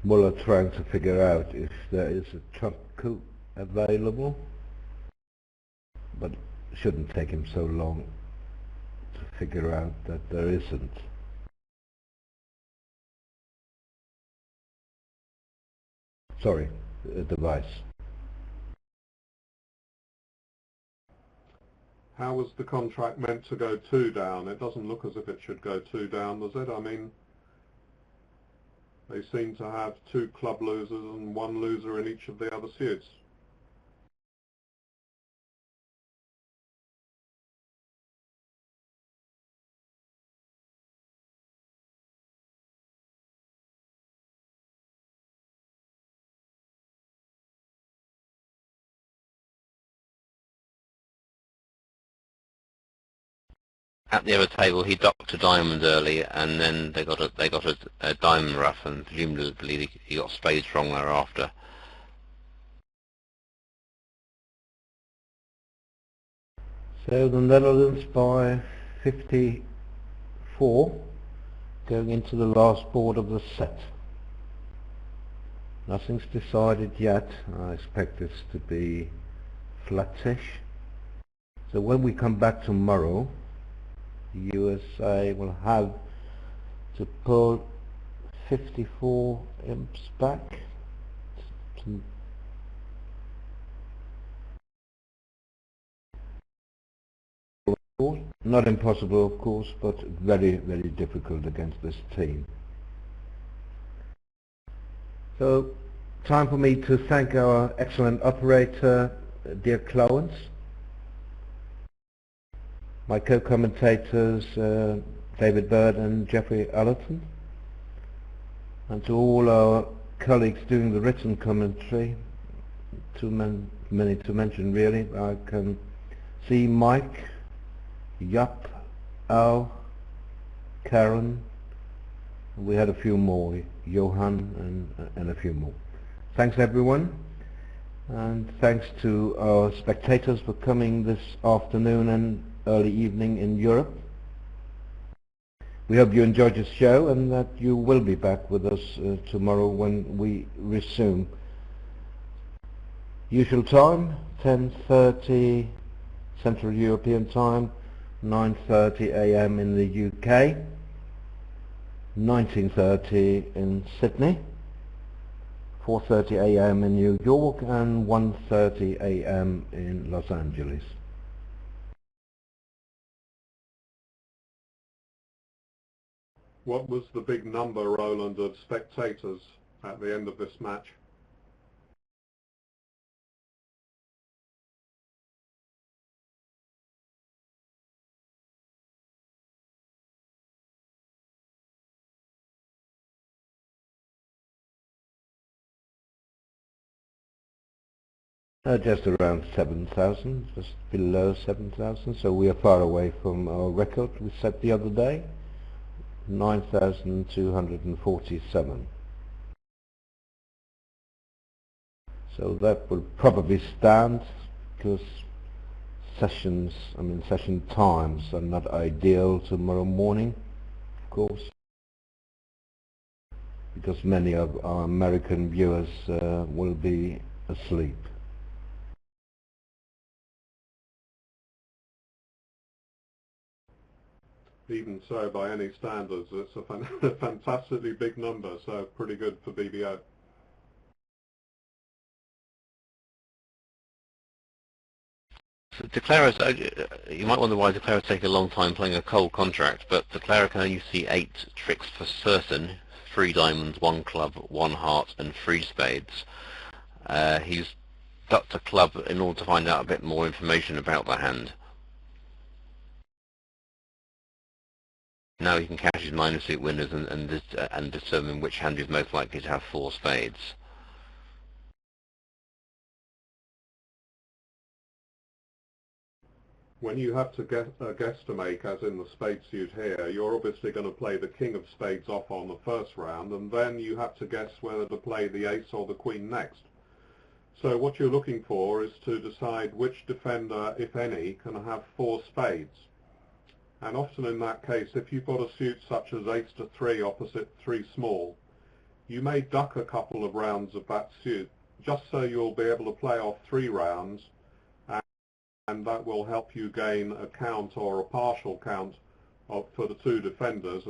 Speaker 1: Muller trying to figure out if there is a trump coup available, but it shouldn't take him so long to figure out that there isn't. Sorry, the Wijs.
Speaker 3: How was the contract meant to go 2 down? It doesn't look as if it should go 2 down, does it? I mean, they seem to have 2 club losers and 1 loser in each of the other suits.
Speaker 2: At the other table, he docked a diamond early, and then they got a diamond rough, and presumably he got spades wrong thereafter.
Speaker 1: So the Netherlands by 54, going into the last board of the set. Nothing's decided yet. I expect this to be flattish. So when we come back tomorrow, the USA will have to pull 54 imps back. Not impossible, of course, but very, very difficult against this team. So, time for me to thank our excellent operator, dear Clarence, my co-commentators, David Bird and Jeffrey Allerton, and to all our colleagues doing the written commentary, too many to mention really. I can see Mike, Yup, Al, Karen, We had a few more, Johan and a few more. Thanks everyone, and thanks to our spectators for coming this afternoon and early evening in Europe. We hope you enjoyed this show and that you will be back with us tomorrow when we resume. Usual time, 10:30 Central European Time, 9:30 AM in the UK, 19:30 in Sydney, 4:30 AM in New York, and 1:30 AM in Los Angeles.
Speaker 3: What was the big number, Roland, of spectators at the end of this match?
Speaker 1: Just around 7,000, just below 7,000, so we are far away from our record we set the other day, 9,247. So that will probably stand, because session times are not ideal tomorrow morning, of course, because many of our American viewers will be asleep.
Speaker 3: Even so, by any standards, it's a fantastically big number, so pretty good for BBO.
Speaker 2: So declarers, you might wonder why declarers take a long time playing a cold contract, but declarer can only see 8 tricks for certain: 3 diamonds, 1 club, 1 heart, and 3 spades. He's ducked a club in order to find out a bit more information about the hand. Now he can cash his minor suit winners and determine which hand is most likely to have 4 spades.
Speaker 3: When you have to get a guess to make, as in the spade suit here, you're obviously going to play the king of spades off on the first round, and then you have to guess whether to play the ace or the queen next. So what you're looking for is to decide which defender, if any, can have 4 spades. And often in that case, if you've got a suit such as ace to 3 opposite 3 small, you may duck a couple of rounds of that suit, just so you'll be able to play off 3 rounds, and that will help you gain a count or a partial count for the 2 defenders,